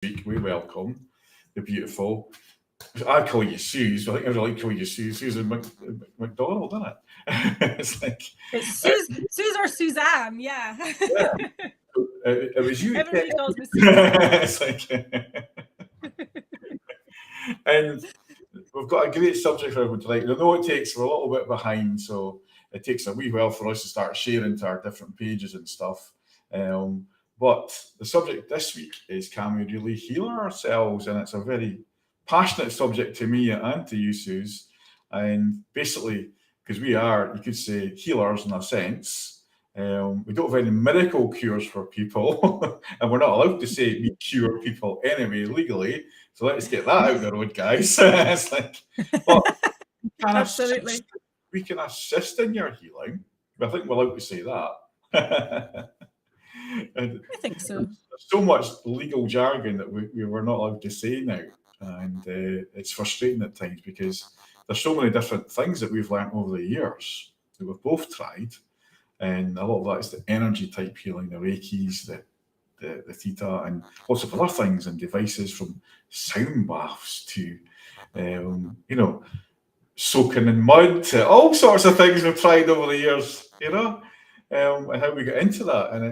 week. We welcome the beautiful. I call you Suze. I think I really like calling you Susan McDonald, isn't it? It's like It's Suze or Suzanne, yeah. yeah, it was you. Everybody calls me Susan. It's like, and we've got a great subject for everyone tonight. I know we're a little bit behind, so it takes a wee while for us to start sharing to our different pages and stuff. But the subject this week is, can we really heal ourselves? And it's a very passionate subject to me and to you, Suze. And basically, because we are, you could say, healers in a sense. We don't have any miracle cures for people, and we're not allowed to say we cure people anyway legally. So let's get that out the road, guys. It's like, but Absolutely. We can assist in your healing. I think we're allowed to say that. And I think so. there's so much legal jargon that we were not allowed to say now, and it's frustrating at times because there's so many different things that we've learned over the years that we've both tried, and a lot of that is the energy type healing, the Reikis, the Theta, and lots of other things and devices, from sound baths to soaking in mud, to all sorts of things we've tried over the years, and how we get into that. And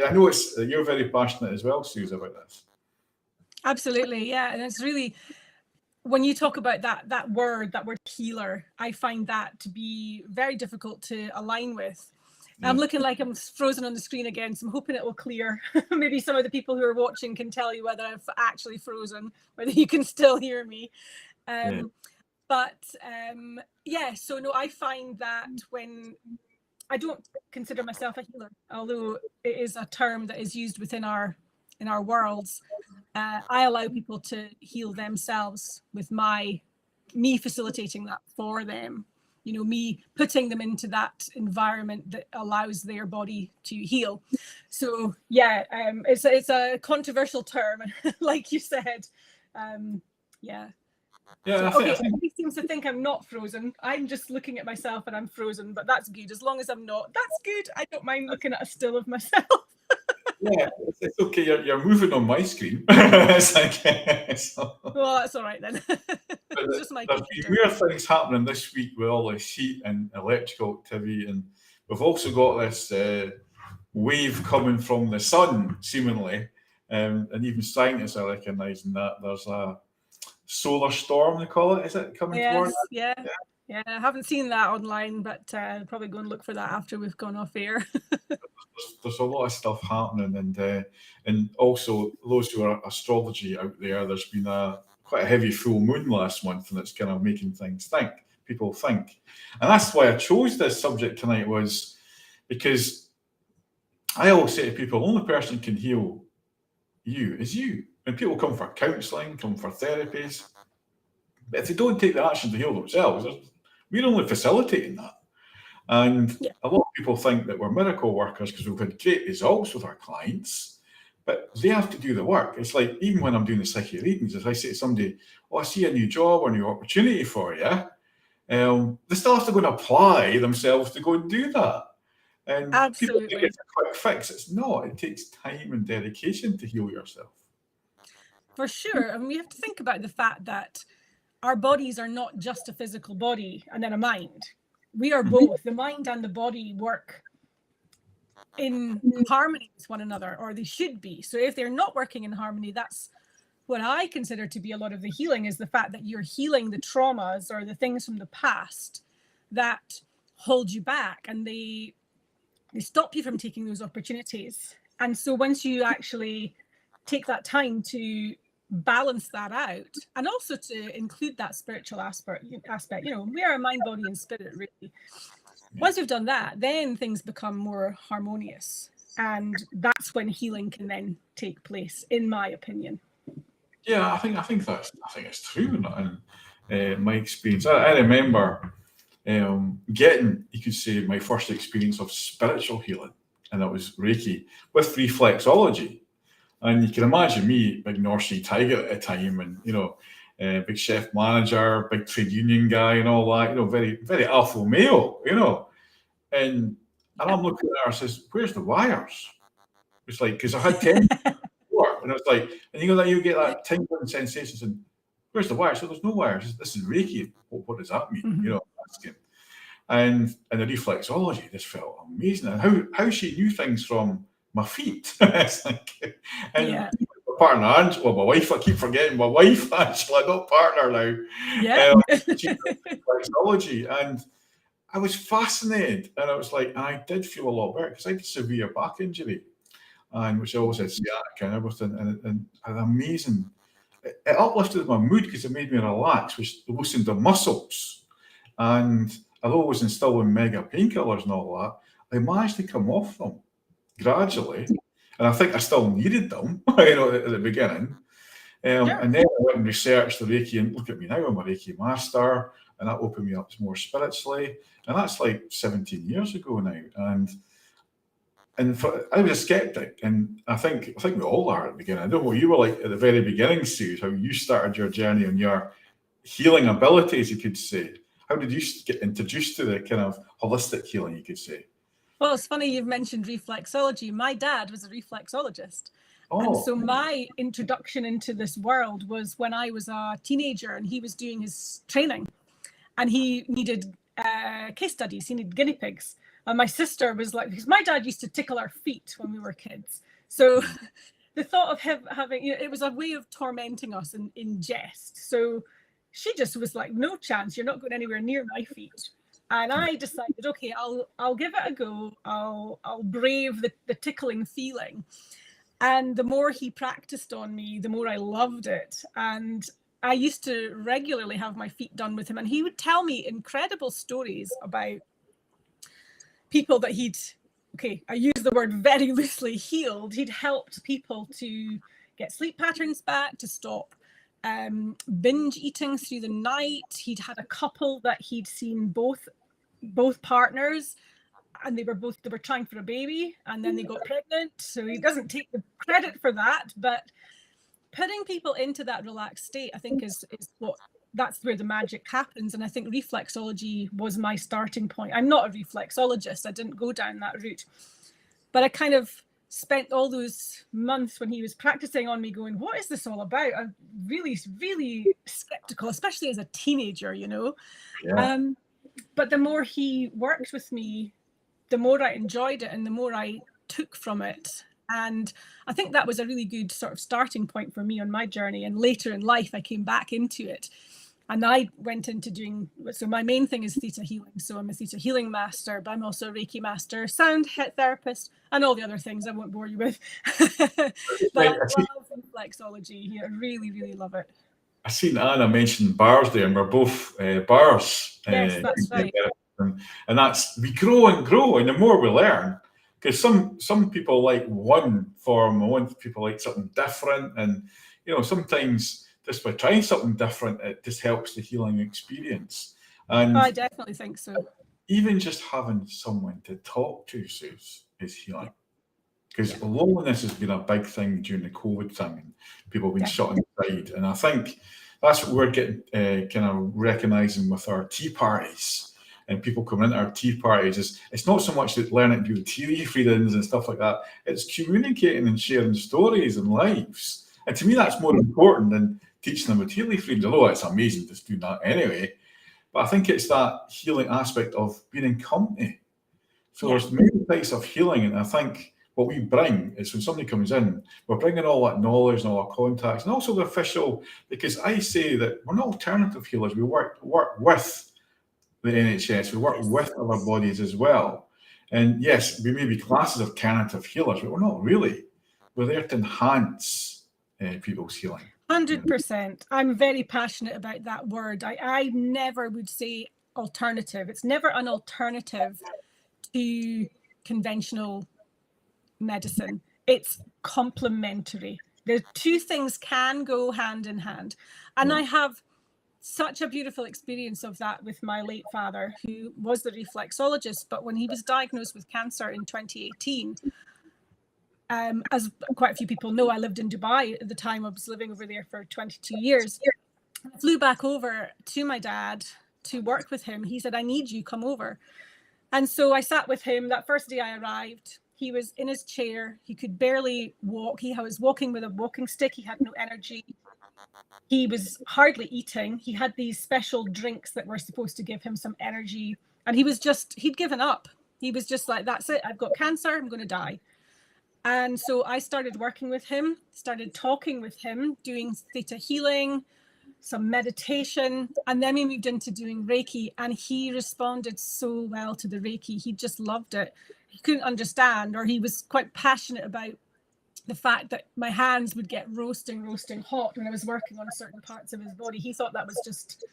I know you're very passionate as well, Suze, about this. Absolutely, yeah. And it's really, when you talk about that word healer, I find that to be very difficult to align with. I'm looking like I'm frozen on the screen again, so I'm hoping it will clear. Maybe some of the people who are watching can tell you whether I've actually frozen, whether you can still hear me. So no, I find that when I don't consider myself a healer, although it is a term that is used within our worlds, I allow people to heal themselves with me facilitating that for them. Me putting them into that environment that allows their body to heal. So yeah, it's a controversial term, like you said. Yeah. Everybody seems to think I'm not frozen. I'm just looking at myself and I'm frozen, but that's good. As long as I'm not, that's good. I don't mind looking at a still of myself. Yeah, it's okay. You're moving on my screen. It's like, well, that's all right then. It's just my there's been weird things happening this week with all this heat and electrical activity, and we've also got this wave coming from the sun, seemingly, and even scientists are recognising that there's a solar storm, they call it. Is it coming towards? Yeah. I haven't seen that online, but probably go and look for that after we've gone off air. There's a lot of stuff happening, and also those who are astrology out there, there's been quite a heavy full moon last month, and it's kind of making people think. And that's why I chose this subject tonight, was because I always say to people, the only person who can heal you is you. And people come for counselling, come for therapies, but if they don't take the action to heal themselves, we're only facilitating that. And a lot of people think that we're miracle workers because we've had great results with our clients, but they have to do the work. It's like, even when I'm doing the psychic readings, if I say to somebody, I see a new job or a new opportunity for you, they still have to go and apply themselves to go and do that. And absolutely, people think it's a quick fix. It's not. It takes time and dedication to heal yourself. For sure. And we have to think about the fact that our bodies are not just a physical body and then a mind. We are both. The mind and the body work in harmony with one another, or they should be. So if they're not working in harmony, that's what I consider to be a lot of the healing, is the fact that you're healing the traumas or the things from the past that hold you back, and they stop you from taking those opportunities. And so once you actually take that time to balance that out, and also to include that spiritual aspect, we are a mind, body and spirit, really. Once you've done that, then things become more harmonious, and that's when healing can then take place, in my opinion. Yeah, I think it's true. And my experience, I remember getting, you could say, my first experience of spiritual healing, and that was Reiki with reflexology. And you can imagine me, big North Sea tiger at the time, and big chef manager, big trade union guy, and all that. Very, very alpha male. And I'm looking at her and says, "Where's the wires?" It's like, because I had 10 before, And it's like, and you know that you get that tingling sensation, and where's the wire? So there's no wire. This is Reiki. What does that mean? Mm-hmm. You know, asking. And the reflexology just felt amazing. And how she knew things from my feet. It's like, and Yeah. my partner, Angela, my wife, I keep forgetting my wife, Angela, not partner now. Yeah. She did reflexology, and I was fascinated. And I was like, I did feel a lot better because I had a severe back injury, and which I always had sciatica and everything, and amazing. It uplifted my mood because it made me relax, which loosened the muscles. And although I was instilling mega painkillers and all that, I managed to come off them gradually. And I think I still needed them, you know, at the beginning. Sure. And then I went and researched the Reiki, and look at me now, I'm a Reiki Master, and that opened me up more spiritually. And that's like 17 years ago now. I was a skeptic, and I think we all are at the beginning. I don't know what you were like at the very beginning, Sue, how you started your journey and your healing abilities, you could say. How did you get introduced to the kind of holistic healing, you could say? Well, it's funny you've mentioned reflexology. My dad was a reflexologist. And so my introduction into this world was when I was a teenager and he was doing his training, and he needed case studies. He needed guinea pigs. And my sister was like, because my dad used to tickle our feet when we were kids. So the thought of him having, you know, it was a way of tormenting us in jest. So she just was like, no chance, you're not going anywhere near my feet. And I decided, okay, I'll give it a go. I'll brave the tickling feeling. And the more he practiced on me, the more I loved it. And I used to regularly have my feet done with him, and he would tell me incredible stories about people that I use the word very loosely, healed. He'd helped people to get sleep patterns back, to stop binge eating through the night. He'd had a couple that he'd seen both partners, and they were trying for a baby, and then they got pregnant. So he doesn't take the credit for that, but putting people into that relaxed state, I think, that's where the magic happens. And I think reflexology was my starting point. I'm not a reflexologist. I didn't go down that route, but I kind of spent all those months when he was practicing on me going, what is this all about? I'm really, really skeptical, especially as a teenager, you know. Yeah. But the more he worked with me, the more I enjoyed it and the more I took from it. And I think that was a really good sort of starting point for me on my journey. And later in life, I came back into it. And I went into so my main thing is theta healing. So I'm a ThetaHealing Master, but I'm also a Reiki Master, sound therapist, and all the other things I won't bore you with. But I love reflexology. I really, really love it. I seen Anna mention bars there, and we're both bars. Yes, that's right. And we grow and grow, and the more we learn, because some people like one form, and people like something different, and you know, sometimes just by trying something different, it just helps the healing experience. And I definitely think so. Even just having someone to talk to, Suze, is healing. Because loneliness has been a big thing during the COVID thing, and people have been shut inside. And I think that's what we're getting kind of recognizing with our tea parties and people coming into our tea parties. It's not so much that learning to do tea leaf readings and stuff like that. It's communicating and sharing stories and lives. And to me, that's more important than teaching them a tea leaf readings, although it's amazing just doing that anyway. But I think it's that healing aspect of being in company. So there's many types of healing, and I think what we bring is when somebody comes in, we're bringing all that knowledge and all our contacts, and also the official, because I say that we're not alternative healers. We work with the NHS, we work with other bodies as well. And yes, we may be classes of alternative healers, but we're not really. We're there to enhance people's healing. 100%. I'm very passionate about that word. I never would say alternative. It's never an alternative to conventional medicine. It's complementary. The two things can go hand in hand. And I have such a beautiful experience of that with my late father, who was the reflexologist, but when he was diagnosed with cancer in 2018, as quite a few people know, I lived in Dubai at the time. I was living over there for 22 years. I flew back over to my dad to work with him. He said, I need you, come over. And so I sat with him that first day I arrived. He was in his chair. He could barely walk. He was walking with a walking stick. He had no energy. He was hardly eating. He had these special drinks that were supposed to give him some energy. And he'd given up. He was just like, that's it. I've got cancer. I'm going to die. And so I started working with him, started talking with him, doing theta healing, some meditation, and then we moved into doing Reiki, and he responded so well to the Reiki. He just loved it. He couldn't understand, or he was quite passionate about the fact that my hands would get roasting hot when I was working on certain parts of his body. He thought that was just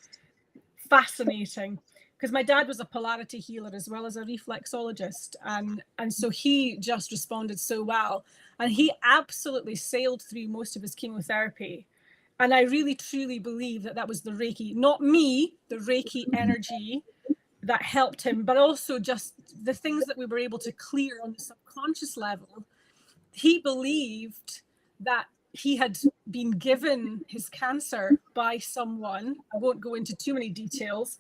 fascinating, because my dad was a polarity healer as well as a reflexologist, and so he just responded so well, and he absolutely sailed through most of his chemotherapy. And I really truly believe that was the Reiki, not me, the Reiki energy that helped him, but also just the things that we were able to clear on the subconscious level. He believed that he had been given his cancer by someone. I won't go into too many details,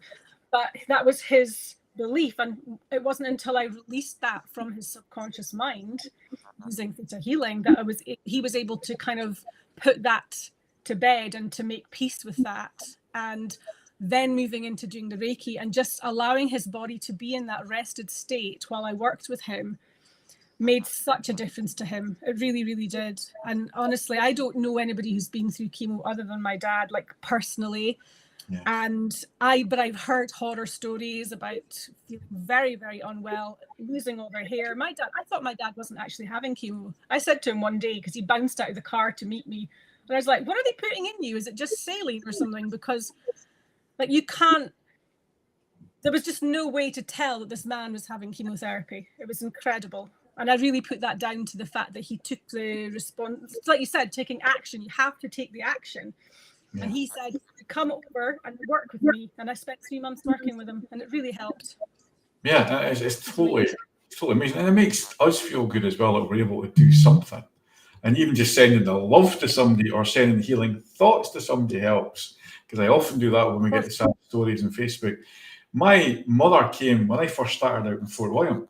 but that was his belief. And it wasn't until I released that from his subconscious mind using theta healing that he was able to kind of put that to bed and to make peace with that. And then moving into doing the Reiki and just allowing his body to be in that rested state while I worked with him made such a difference to him. It really, really did. And honestly, I don't know anybody who's been through chemo other than my dad, like personally. Yeah. But I've heard horror stories about feeling very, very unwell, losing all their hair. I thought my dad wasn't actually having chemo. I said to him one day, because he bounced out of the car to meet me, and I was like, what are they putting in you? Is it just saline or something? Because like there was just no way to tell that this man was having chemotherapy. It was incredible. And I really put that down to the fact that he took the response, like you said, taking action. You have to take the action. Yeah. And he said, come over and work with me. And I spent 3 months working with him, and it really helped. Yeah, it's totally amazing. And it makes us feel good as well that we're able to do something. And even just sending the love to somebody or sending healing thoughts to somebody helps. Because I often do that when we get to sad stories on Facebook. My mother came when I first started out in Fort William,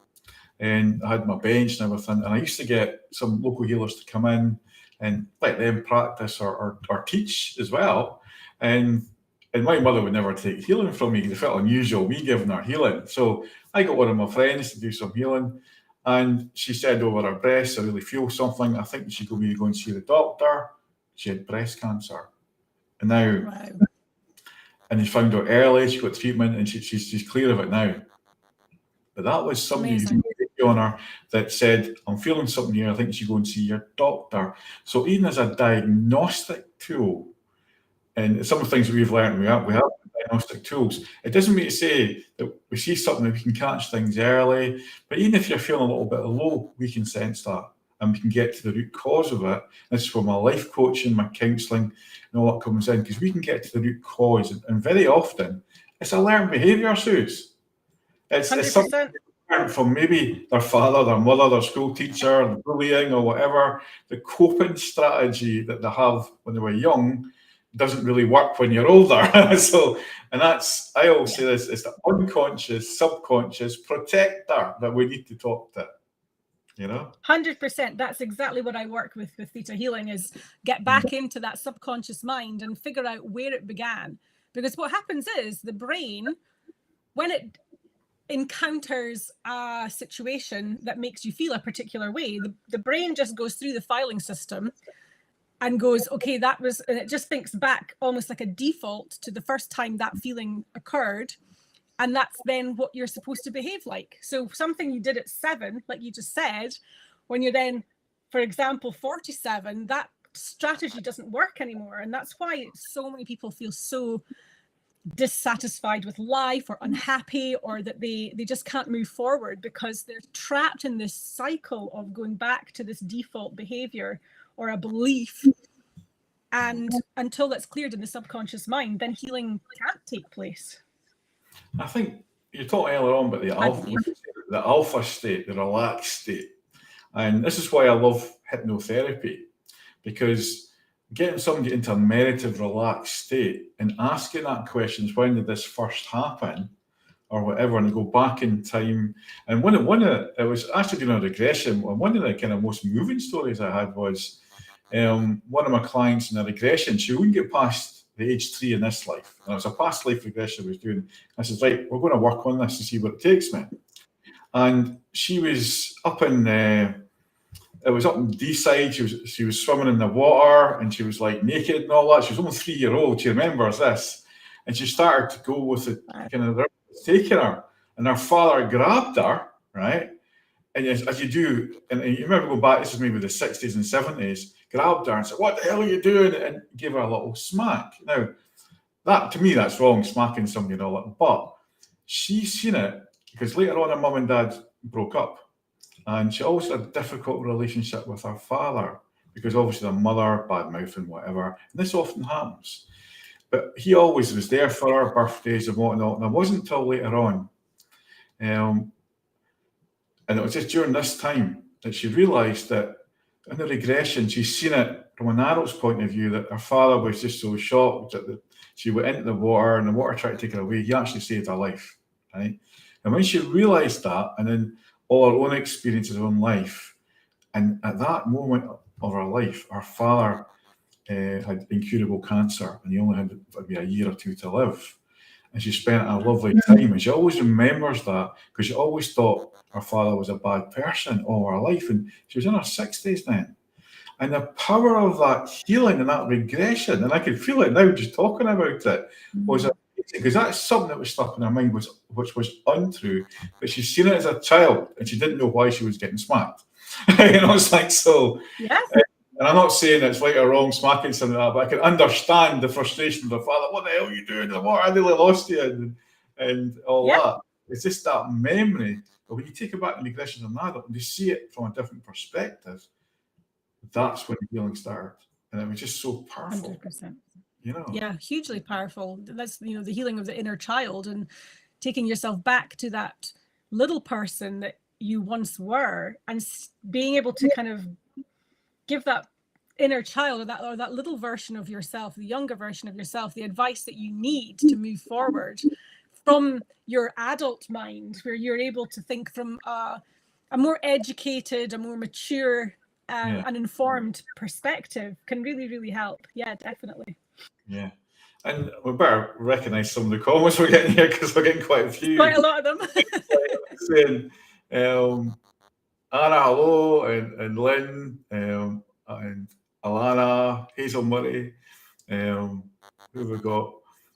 and I had my bench and everything. And I used to get some local healers to come in and let them practice or teach as well. And my mother would never take healing from me because it felt unusual, me giving her healing. So I got one of my friends to do some healing. And she said over her breast, I really feel something. I think you should go and see the doctor. She had breast cancer. And now, wow. And he found her early, she got treatment, and she's clear of it now. But that was somebody on her that said, I'm feeling something here, I think you should go and see your doctor. So even as a diagnostic tool, and some of the things we've learned, we have diagnostic tools. It doesn't mean to say that we see something that we can catch things early, but even if you're feeling a little bit low, we can sense that and we can get to the root cause of it. This is where my life coaching, my counselling, and all that comes in, because we can get to the root cause. And very often, it's a learned behaviour, Suze. It's something from maybe their father, their mother, their school teacher, the bullying or whatever. The coping strategy that they have when they were young doesn't really work when you're older. And that's, I always say this, it's the unconscious, subconscious protector that we need to talk to, 100%. That's exactly what I work with theta healing, is get back into that subconscious mind and figure out where it began. Because what happens is the brain, when it encounters a situation that makes you feel a particular way, the brain just goes through the filing system and goes, okay, and it just thinks back almost like a default to the first time that feeling occurred. And that's then what you're supposed to behave like. So something you did at 7, like you just said, when you're then, for example, 47, that strategy doesn't work anymore. And that's why so many people feel so dissatisfied with life or unhappy, or that they just can't move forward because they're trapped in this cycle of going back to this default behavior or a belief. And until that's cleared in the subconscious mind, then healing can't take place. I think you talked earlier on about the alpha state, the relaxed state. And this is why I love hypnotherapy, because getting somebody into a meditative, relaxed state and asking that question, when did this first happen? or whatever, and go back in time. And it was actually doing a regression. And one of the kind of most moving stories I had was one of my clients in a regression. She wouldn't get past the age 3 in this life, and it was a past life regression I was doing. I said, right, we're going to work on this to see what it takes me. And she was up in it was up in D-side. She was swimming in the water, and she was like naked and all that. She was only 3-year-old. She remembers this, and she started to go with the kind of taking her, and her father grabbed her, right? And as you do, and you remember going back, this is maybe the 60s and 70s, grabbed her and said, "What the hell are you doing?" and gave her a little smack. Now, that to me, that's wrong, smacking somebody and all that. But she's seen it because later on her mum and dad broke up. And she always had a difficult relationship with her father because obviously the mother, bad mouthing, whatever. And this often happens. But he always was there for her birthdays and whatnot. And it wasn't until later on, and it was just during this time that she realised that in the regression, she's seen it from an adult's point of view, that her father was just so shocked that she went into the water and the water tried to take her away. He actually saved her life, right? And when she realised that, and then all her own experiences of her own life, and at that moment of her life, her father had incurable cancer, and he only had maybe a year or 2 to live. And she spent a lovely time, and she always remembers that because she always thought her father was a bad person all her life, and she was in her 60s then. And the power of that healing and that regression, and I can feel it now just talking about it, was amazing, because that's something that was stuck in her mind, which was untrue, but she's seen it as a child, and she didn't know why she was getting smacked. It's like, so. Yes. And I'm not saying it's right or wrong smacking something like that, but I can understand the frustration of the father. What the hell are you doing in the water? I nearly lost you, and all that. It's just that memory. But when you take it back in regression as an adult and you see it from a different perspective, that's when the healing started. And it was just so powerful. 100%. Yeah, hugely powerful. That's, the healing of the inner child and taking yourself back to that little person that you once were, and being able to kind of give that inner child or that little version of yourself, the younger version of yourself, the advice that you need to move forward from your adult mind, where you're able to think from a more educated, a more mature and informed perspective, can really, really help. Yeah, definitely. Yeah. And we better recognise some of the comments we're getting here, because we're getting quite a few. Quite a lot of them. Saying, Anna, hello, and Lynn, and Alana, Hazel Murray. Who have we got?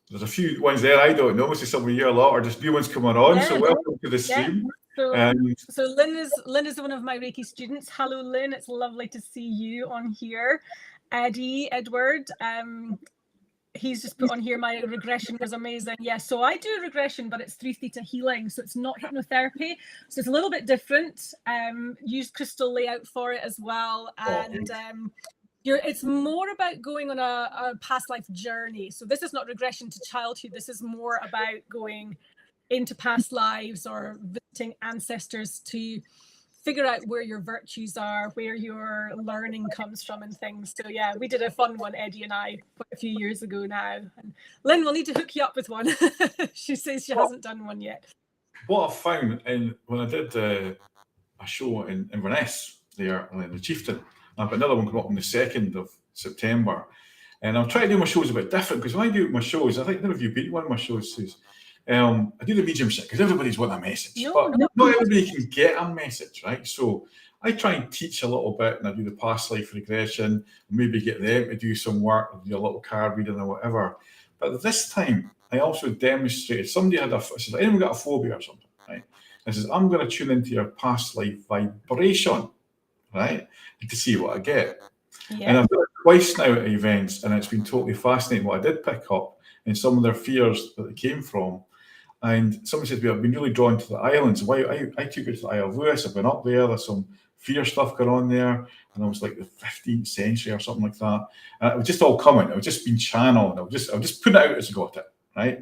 There's a few ones there I don't know. Mostly some of you a lot, or just new ones coming on. So welcome to the stream. So Lynn is one of my Reiki students. Hello, Lynn. It's lovely to see you on here. Edward. He's just put on here, my regression was amazing. Yeah, so I do regression, but it's through theta healing, so it's not hypnotherapy, so it's a little bit different. Use crystal layout for it as well, and it's more about going on a past life journey. So this is not regression to childhood. This is more about going into past lives or visiting ancestors to figure out where your virtues are, where your learning comes from and things. So yeah, we did a fun one, Eddie and I, quite a few years ago now. And Lynn will need to hook you up with one. She says she hasn't done one yet. What I found when I did a show in Inverness there, in the Chieftain, I've got another one coming up on the 2nd of September. And I'm trying to do my shows a bit different, because when I do my shows, I think none of you been to one of my shows, Suze. I do the mediumship because everybody's wanting a message, but not everybody can get a message, right? So I try and teach a little bit, and I do the past life regression, maybe get them to do some work, do a little card reading or whatever. But this time, I also demonstrated, somebody had says, anyone got a phobia or something, right? I says, I'm going to tune into your past life vibration, right? And to see what I get. Yeah. And I've done it twice now at events, and it's been totally fascinating what I did pick up and some of their fears that they came from. And someone said to me, I've been really drawn to the islands. Why I took it to the Isle of Lewis. I've been up there. There's some fear stuff going on there. And I was like the 15th century or something like that. And it was just all coming. It was just been channeled. I was just putting it out as I got it, right?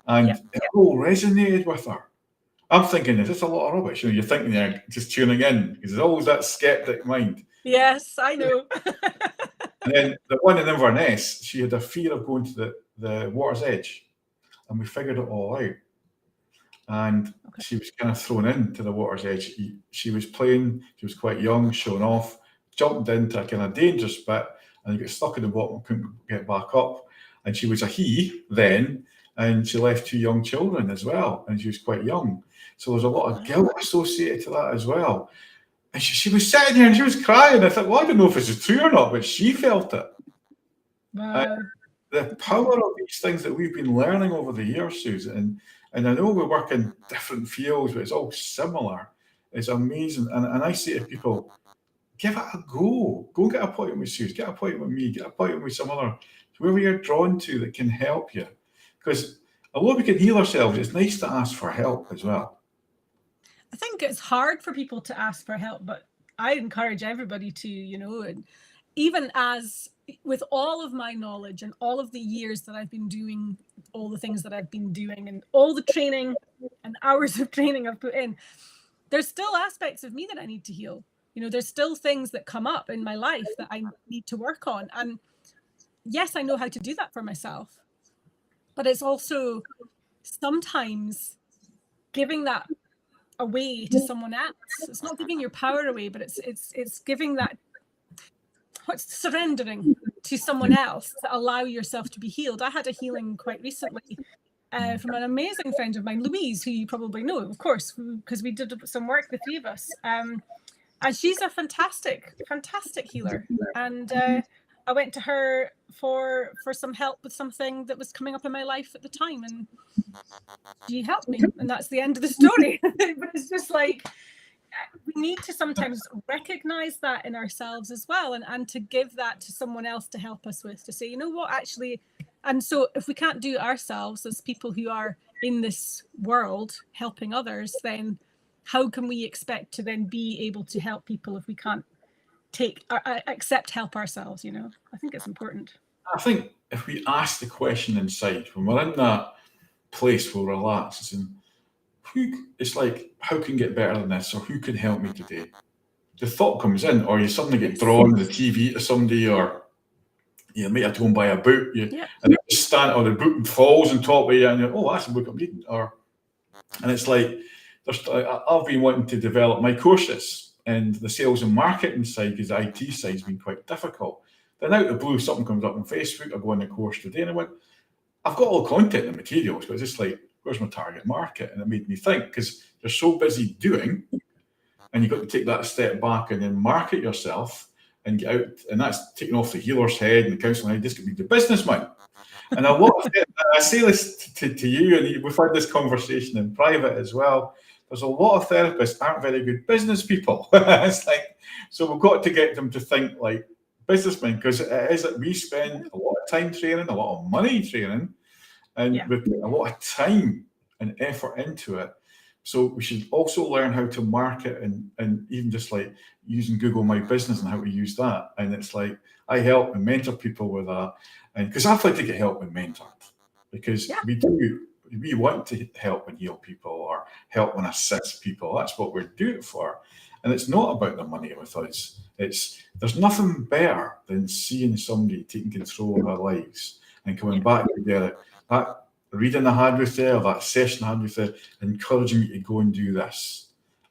And it all resonated with her. I'm thinking, is this a lot of rubbish? You're thinking they're just tuning in, because there's always that skeptic mind. Yes, I know. And then the one in Inverness, she had a fear of going to the water's edge. And we figured it all out. and she was kind of thrown into the water's edge. She was playing, she was quite young, showing off, jumped into a kind of dangerous bit, and you got stuck in the bottom and couldn't get back up. And she was a he then, and she left 2 young children as well, and she was quite young. So there's a lot of guilt associated to that as well. And she was sitting here and she was crying. I thought, well, I don't know if this is true or not, but she felt it. The power of these things that we've been learning over the years, Susan, and I know we work in different fields, but it's all similar. It's amazing. And I say to people, give it a go. Go get an appointment with Susan, get an appointment with me, get an appointment with some other, whoever you're drawn to that can help you. Because although we can heal ourselves, it's nice to ask for help as well. I think it's hard for people to ask for help, but I encourage everybody to, and even as with all of my knowledge and all of the years that I've been doing all the things that I've been doing and all the training and hours of training I've put in, there's still aspects of me that I need to heal. There's still things that come up in my life that I need to work on. And yes, I know how to do that for myself, but it's also sometimes giving that away to someone else. It's not giving your power away, but it's giving that, surrendering to someone else to allow yourself to be healed. I had a healing quite recently from an amazing friend of mine, Louise, who you probably know, of course, because we did some work, the 3 of us. And she's a fantastic healer. And I went to her for some help with something that was coming up in my life at the time, and she helped me, and that's the end of the story. But it's just like, we need to sometimes recognize that in ourselves as well, and to give that to someone else to help us with, to say, you know what, actually. And so if we can't do it ourselves as people who are in this world helping others, then how can we expect to then be able to help people if we can't accept help ourselves? I think it's important. I think if we ask the question inside, when we're in that place where we're relaxed, and it's like, how can I get better than this, or who can help me today? The thought comes in, or you suddenly get drawn to the TV to somebody, or you might have to go and buy a book, and you stand on the book falls on top of you, and you're, oh, that's a book I'm reading. And it's like, I've been wanting to develop my courses, and the sales and marketing side, because the IT side's been quite difficult. Then out of the blue, something comes up on Facebook. I go on the course today, and I went, I've got all the content and materials, but it's just like, where's my target market? And it made me think, because you're so busy doing, and you've got to take that step back and then market yourself and get out. And that's taking off the healer's head and the counselling head. This could be the businessman. And a lot of it, I say this to you, and we've had this conversation in private as well. There's a lot of therapists aren't very good business people. It's like, so we've got to get them to think like businessmen, because it is that we spend a lot of time training, a lot of money training, and we put a lot of time and effort into it. So we should also learn how to market, and even just like using Google My Business and how to use that. And it's like, I help and mentor people with that. And because I'd like to get help and mentored, because we want to help and heal people, or help and assist people. That's what we're doing it for. And it's not about the money with us. There's nothing better than seeing somebody taking control of their lives and coming back to that reading I had with you, or that session I had with you, encouraging me to go and do this.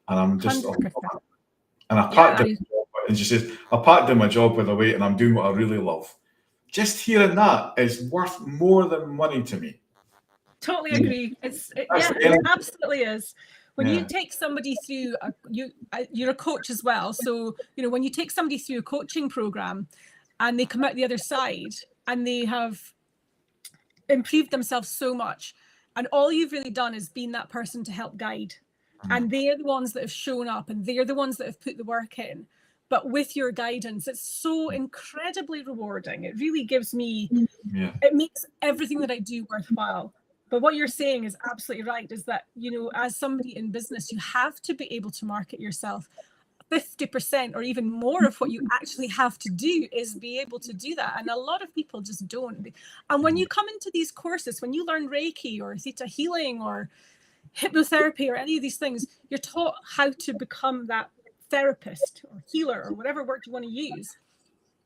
And I'm just, and I packed in my job, and she says, I packed in my job with a weight, and I'm doing what I really love. Just hearing that is worth more than money to me. Totally agree. It absolutely is. When you take somebody through, you're a coach as well. So, when you take somebody through a coaching program and they come out the other side and they have improved themselves so much, and all you've really done is been that person to help guide. And they're the ones that have shown up, and they're the ones that have put the work in. But with your guidance, it's so incredibly rewarding. It really gives me, it makes everything that I do worthwhile. But what you're saying is absolutely right, is that, as somebody in business, you have to be able to market yourself. 50% or even more of what you actually have to do is be able to do that. And a lot of people just don't. And when you come into these courses, when you learn Reiki or Theta Healing or hypnotherapy or any of these things, you're taught how to become that therapist or healer or whatever word you want to use.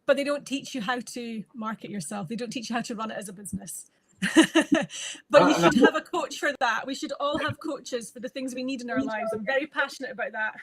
But they don't teach you how to market yourself. They don't teach you how to run it as a business. But you should have a coach for that. We should all have coaches for the things we need in our lives. I'm very passionate about that.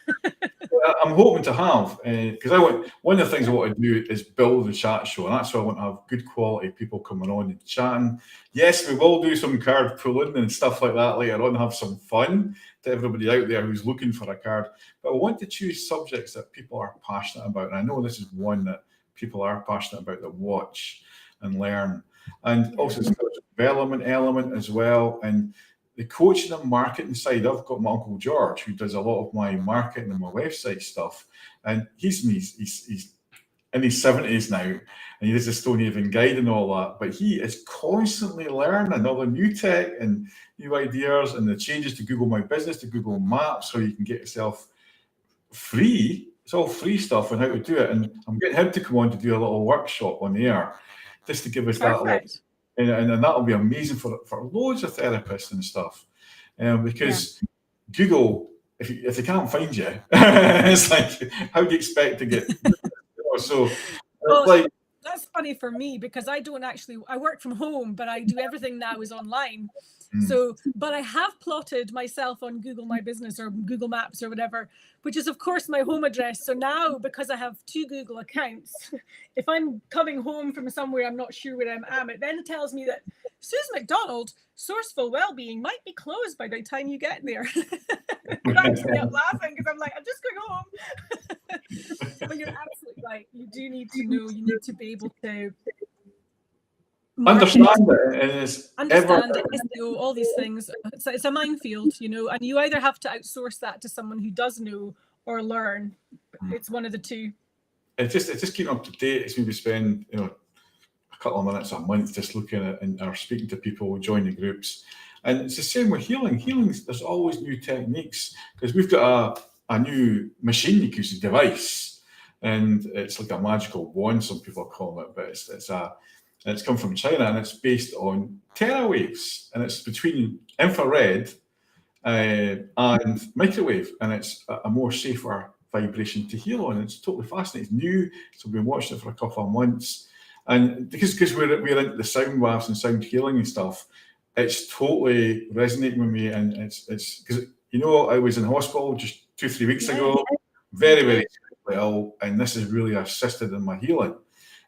I'm hoping to have, because one of the things I want to do is build the chat show, and that's why I want to have good quality people coming on and chatting. Yes, we will do some card pulling and stuff like that later on, have some fun to everybody out there who's looking for a card. But I want to choose subjects that people are passionate about, and I know this is one that people are passionate about, that watch and learn, and also the spiritual development element as well, and the coaching and marketing side. I've got my Uncle George, who does a lot of my marketing and my website stuff, and he's in his 70s now, and he does the Stonehaven Guide and all that, but he is constantly learning all the new tech and new ideas and the changes to Google My Business, to Google Maps, so you can get yourself free. It's all free stuff on how to do it, and I'm getting him to come on to do a little workshop on the air, just to give us Perfect. and that'll be amazing for loads of therapists and stuff, because Google, if they can't find you, it's like, how do you expect to get? So, well, that's funny for me, because I work from home, but I do everything now is online. So, but I have plotted myself on Google My Business or Google Maps or whatever, which is of course my home address. So now, because I have 2 Google accounts, if I'm coming home from somewhere I'm not sure where I am, it then tells me that Susan McDonald, Sourceful Wellbeing, might be closed by the time you get there. It cracks me up laughing, because I'm like, I'm just going home. But you're absolutely right. You do need to know. You need to be able to understand it, and it's SEO, all these things. It's a minefield, and you either have to outsource that to someone who does know or learn. It's one of the two. It's just keeping up to date. It's maybe spend a couple of minutes a month just looking at or speaking to people, joining groups. And it's the same with healing. There's always new techniques, because we've got a new machine you can use, a device, and it's like a magical wand, some people call it, but it's come from China, and it's based on terawaves, and it's between infrared and microwave, and it's a more safer vibration to heal on. It's totally fascinating. It's new, so we've been watching it for a couple of months, and because we're into the sound baths and sound healing and stuff, it's totally resonating with me. And it's because I was in hospital just 2-3 weeks ago, very, very ill, and this has really assisted in my healing.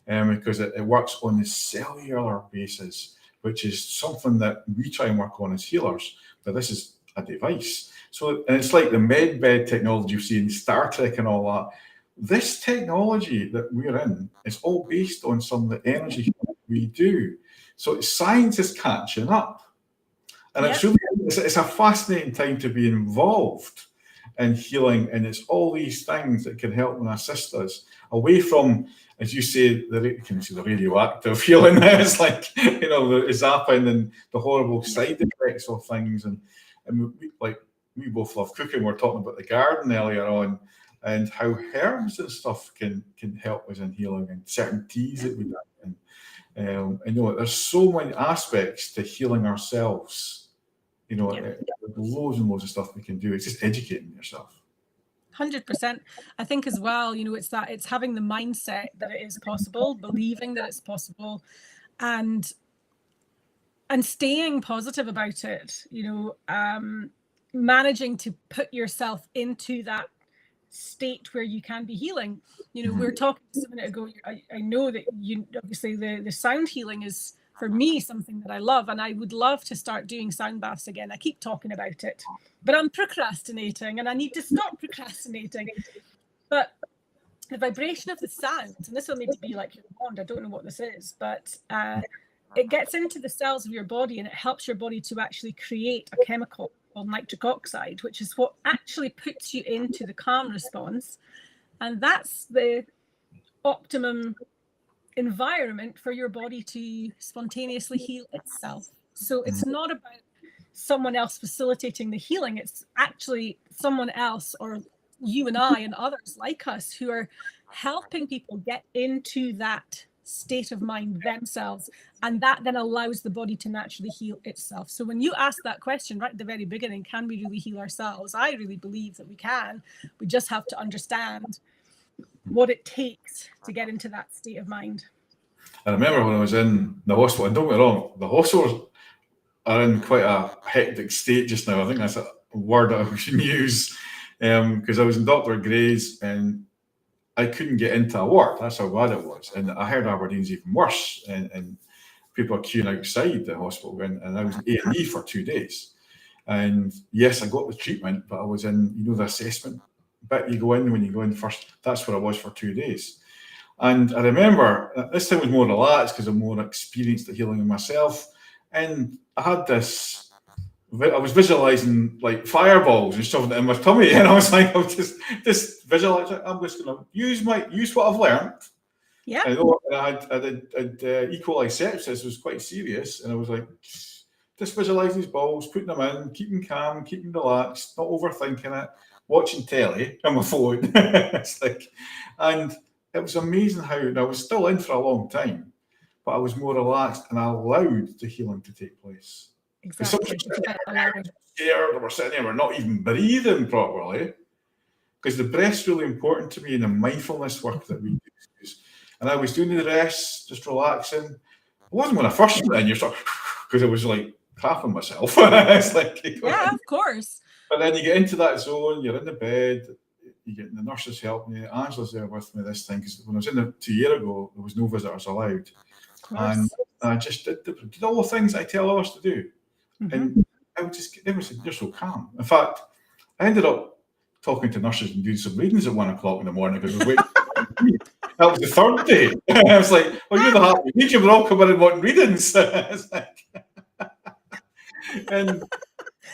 Because it works on the cellular basis, which is something that we try and work on as healers, but this is a device. So, and it's like the med bed technology you see in Star Trek and all that. This technology that we're in is all based on some of the energy we do. So science is catching up, and it's a fascinating time to be involved in healing, and it's all these things that can help and assist us away from, as you say, the radioactive healing. It's like, the zapping and the horrible side effects of things. And we both love cooking. We're talking about the garden earlier on, and how herbs and stuff can help us in healing, and certain teas that we do. And there's so many aspects to healing ourselves. Loads and loads of stuff we can do. It's just educating yourself. 100%. I think as well, it's having the mindset that it is possible, believing that it's possible, and staying positive about it. Managing to put yourself into that state where you can be healing. We were talking just a minute ago. I know that obviously the sound healing is, for me, something that I love, and I would love to start doing sound baths again. I keep talking about it, but I'm procrastinating, and I need to stop procrastinating. But the vibration of the sound, and this will maybe be like your wand, I don't know what this is, but it gets into the cells of your body, and it helps your body to actually create a chemical called nitric oxide, which is what actually puts you into the calm response. And that's the optimum environment for your body to spontaneously heal itself. So it's not about someone else facilitating the healing. It's actually someone else, or you and I and others like us, who are helping people get into that state of mind themselves, and that then allows the body to naturally heal itself. So when you ask that question right at the very beginning, can we really heal ourselves? I really believe that we can. We just have to understand what it takes to get into that state of mind. I remember when I was in the hospital, and don't get me wrong, the hospitals are in quite a hectic state just now. I think that's a word I should use, because I was in Dr. Gray's and I couldn't get into a ward. That's how bad it was. And I heard Aberdeen's even worse, and people are queuing outside the hospital, and I was in A&E for 2 days. And yes, I got the treatment, but I was in, the assessment bit you go in when you go in first. That's where I was for 2 days. And I remember this time was more relaxed because I'm more experienced at healing myself. And I had this, I was visualizing like fireballs and shoving it in my tummy. And I was like, I was just visualizing, I'm just going to use what I've learned. Yeah. I did E. coli sepsis, was quite serious. And I was like, just visualize these balls, putting them in, keep them calm, keep them relaxed, not overthinking it, watching telly on my phone. It's like, and it was amazing how, and I was still in for a long time, but I was more relaxed and I allowed the healing to take place. Exactly. Scared, or we're sitting there, we're not even breathing properly. Because the breath's really important to me in the mindfulness work that we do. And I was doing the rest, just relaxing. It wasn't when I first went in, you're sort of, because I was like crapping myself. It's like, yeah, of course. But then you get into that zone, you're in the bed, you get the nurses helping you. Angela's there with me this time, because when I was in there 2 years ago, there was no visitors allowed. And I just did all the things I tell others to do. Mm-hmm. And I would just, they would say, you're so calm. In fact, I ended up talking to nurses and doing some readings at 1 o'clock in the morning because I was waiting. That was the third day. I was like, well, you're the happy medium, we're all coming in wanting readings. And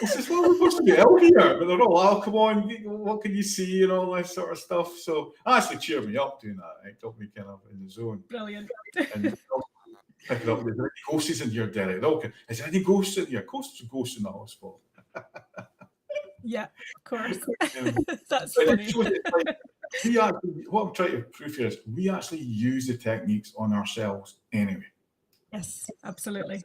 I says, well, we're supposed to be ill here, but they're all, oh, come on, what can you see and all this sort of stuff. So actually cheered me up doing that. It got me kind of in the zone. Brilliant. And picking up, is there any ghosts in here, Derek? Okay. Is there any ghosts in here? Ghosts in the hospital. Yeah, of course. That's funny. What I'm trying to prove here is we actually use the techniques on ourselves anyway. Yes, absolutely.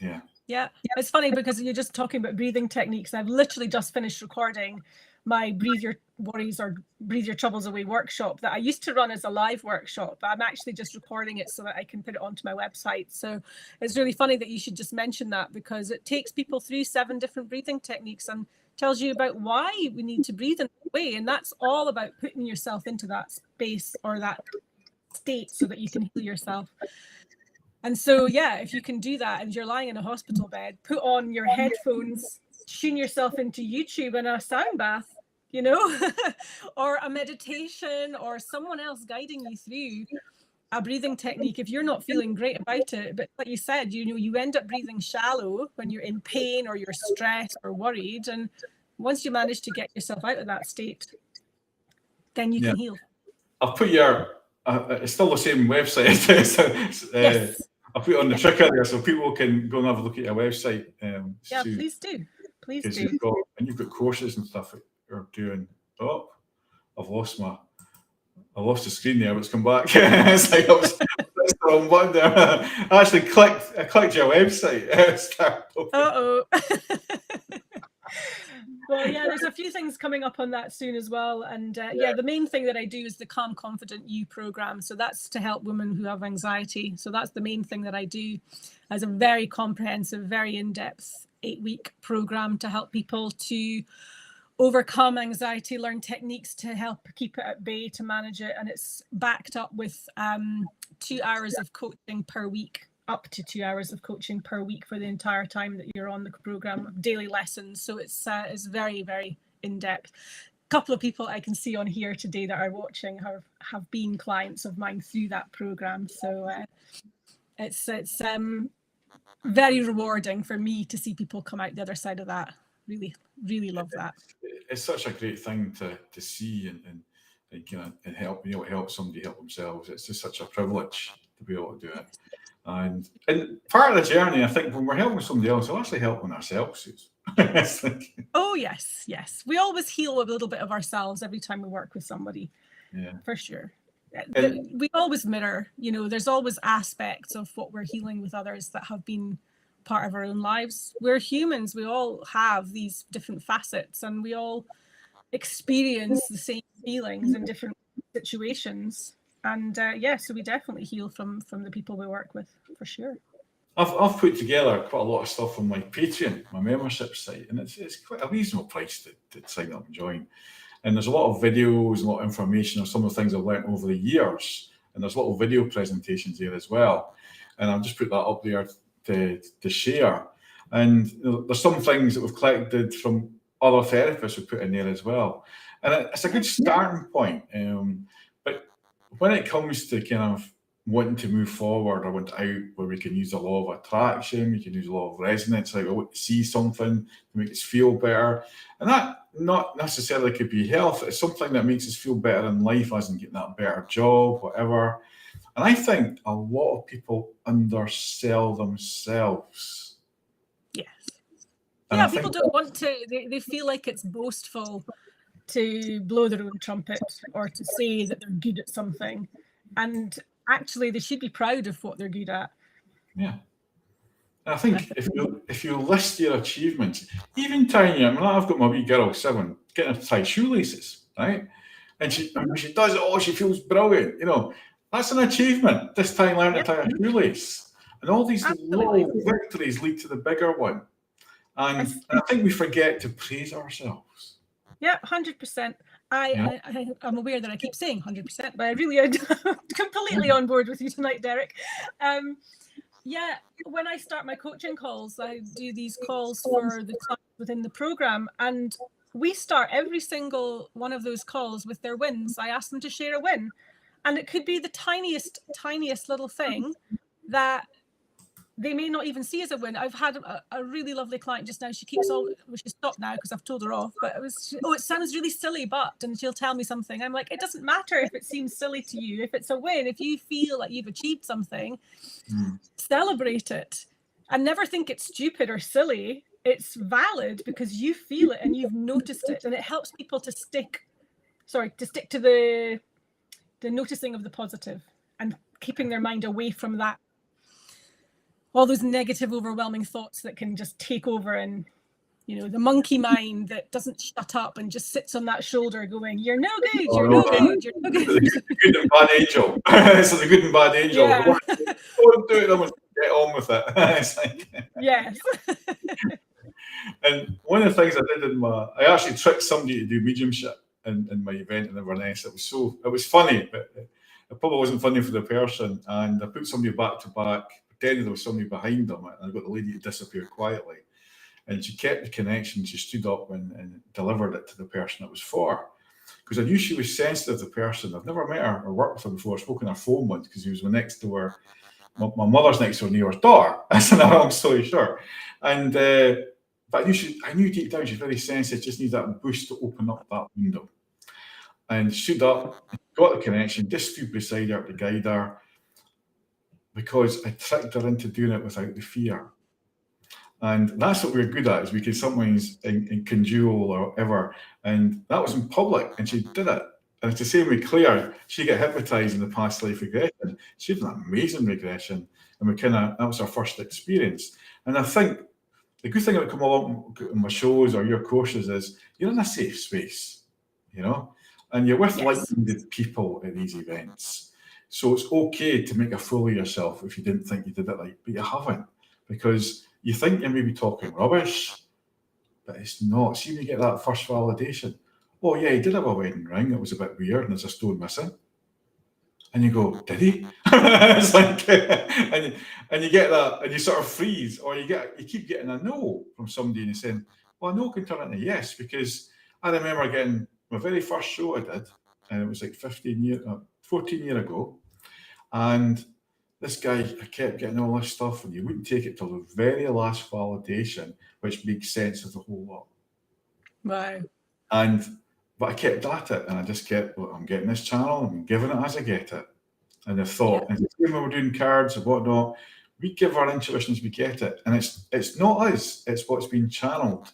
Yeah. Yeah, it's funny because you're just talking about breathing techniques. I've literally just finished recording my Breathe Your Worries or Breathe Your Troubles Away workshop that I used to run as a live workshop, but I'm actually just recording it so that I can put it onto my website. So it's really funny that you should just mention that, because it takes people through 7 different breathing techniques and tells you about why we need to breathe in that way. And that's all about putting yourself into that space or that state so that you can heal yourself. And so, yeah, if you can do that and you're lying in a hospital bed, put on your headphones, tune yourself into YouTube and a sound bath, or a meditation or someone else guiding you through a breathing technique if you're not feeling great about it. But like you said, you end up breathing shallow when you're in pain or you're stressed or worried. And once you manage to get yourself out of that state, then you can heal. I'll put it's still the same website. Yes. I'll put it on the Tricker there so people can go and have a look at your website. Yeah, please do. Please do. You've got courses and stuff that you're doing. Oh, I've lost the screen there, but it's come back. It's like I was the wrong button there. I actually clicked your website. Uh-oh. Well, yeah, there's a few things coming up on that soon as well. And the main thing that I do is the Calm Confident You program. So that's to help women who have anxiety. So that's the main thing that I do as a very comprehensive, very in-depth 8-week program to help people to overcome anxiety, learn techniques to help keep it at bay, to manage it. And it's backed up with 2 hours of coaching per week, up to 2 hours of coaching per week for the entire time that you're on the program, daily lessons. So it's very, very in-depth. A couple of people I can see on here today that are watching have been clients of mine through that program. So it's very rewarding for me to see people come out the other side of that. Really, really love that. It's such a great thing to see and help somebody help themselves. It's just such a privilege to be able to do it. And part of the journey, I think, when we're helping somebody else, we're actually helping ourselves. Oh, yes. We always heal a little bit of ourselves every time we work with somebody. Yeah, for sure. We always mirror, there's always aspects of what we're healing with others that have been part of our own lives. We're humans. We all have these different facets and we all experience the same feelings in different situations. And so we definitely heal from the people we work with, for sure. I've put together quite a lot of stuff on my Patreon, my membership site, and it's quite a reasonable price to sign up and join. And there's a lot of videos, a lot of information on some of the things I've learned over the years. And there's little video presentations there as well. And I've just put that up there to share. And there's some things that we've collected from other therapists we put in there as well. And it's a good starting point. But when it comes to kind of wanting to move forward or want out where we can use the law of attraction, we can use the law of resonance, like we want to see something to make us feel better. And that not necessarily could be health. It's something that makes us feel better in life, as in getting that better job, whatever. And I think a lot of people undersell themselves. Yes. And yeah, people don't want to, they feel like it's boastful to blow their own trumpet or to say that they're good at something. And actually, they should be proud of what they're good at. Yeah. And I think if you list your achievements, even tiny, I mean, I've got my wee girl, 7, getting her to tie shoelaces, right? And when she does it all, she feels brilliant. You know, that's an achievement. This time, learn to tie a shoelace. And all these little victories lead to the bigger one. And I think we forget to praise ourselves. Yeah, 100%. I'm aware that I keep saying 100%, but I really am completely on board with you tonight, Derek. Yeah, when I start my coaching calls, I do these calls for the clients within the program, and we start every single one of those calls with their wins. I ask them to share a win, and it could be the tiniest little thing that they may not even see as a win. I've had a really lovely client just now. She keeps all, well, she's stopped now because I've told her off, but it sounds really silly, but, and she'll tell me something. I'm like, it doesn't matter if it seems silly to you. If it's a win, if you feel like you've achieved something, celebrate it and never think it's stupid or silly. It's valid because you feel it and you've noticed it, and it helps people to stick to the noticing of the positive and keeping their mind away from that, all those negative, overwhelming thoughts that can just take over, and the monkey mind that doesn't shut up and just sits on that shoulder going, "You're no good, you're no good, you're no good." The good and bad angel. So the good and bad angel. Yeah. Don't do it. I must get on with it. It's like, yes. And one of the things I did I actually tricked somebody to do mediumship in my event in Inverness. It was funny, but it probably wasn't funny for the person. And I put somebody back to back, pretending there was somebody behind them, and I got the lady to disappear quietly. And she kept the connection. She stood up and delivered it to the person it was for. Because I knew she was sensitive, the person. I've never met her or worked with her before. I spoke on her phone once because he was next to her. My mother's next door neighbour's daughter. That's a long story short. And but I knew deep down she's very sensitive. Just needs that boost to open up that window. And stood up, got the connection, just stood beside her to guide her, because I tricked her into doing it without the fear. And that's what we're good at, is we can sometimes in conjure or whatever. And that was in public, and she did it. And it's the same with Claire. She got hypnotized in the past life regression. She had an amazing regression, and that was her first experience. And I think the good thing about coming along on my shows or your courses is you're in a safe space, and you're with like-minded people at these events. So it's okay to make a fool of yourself if you didn't think you did it right, but you haven't, because you think you're maybe talking rubbish, but it's not. See, when you get that first validation, oh yeah, he did have a wedding ring, it was a bit weird, and there's a stone missing. And you go, did he? It's like, and you get that, and you sort of freeze, or you keep getting a no from somebody, and you're saying, well, a no can turn into yes, because I remember getting my very first show I did, and it was like 14 years ago, and this guy, I kept getting all this stuff, and he wouldn't take it till the very last validation, which makes sense of the whole lot. Wow. But I kept at it, and I just kept, well, I'm getting this channel, I'm giving it as I get it. And I thought, and when we were doing cards and whatnot, we give our intuition as we get it. And it's not us, it's what's been channeled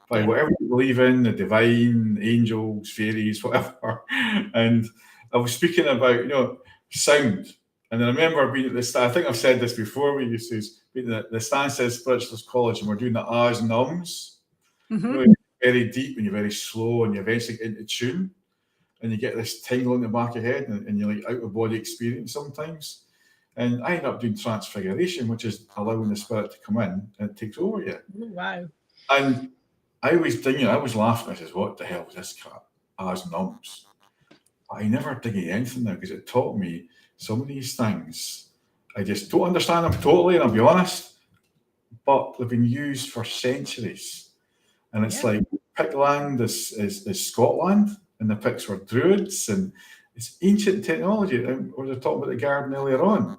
by whatever you believe in, the divine, angels, fairies, whatever. And I was speaking about, sound. And I remember being at the I think I've said this before, we used to be at the Stansted Spiritualist College, and we're doing the ahs and ums. You're very deep and you're very slow, and you eventually get into tune. and you get this tingle in the back of your head, and you're like out of body experience sometimes. And I end up doing transfiguration, which is allowing the spirit to come in and it takes over you. Oh, wow. And I was laughing. I says, "What the hell is this crap?" As numbs. I never dig into anything now because it taught me some of these things. I just don't understand them totally, and I'll be honest, but they've been used for centuries. And it's like Pickland is Scotland, and the Picts were druids, and it's ancient technology. And we were talking about the garden earlier on,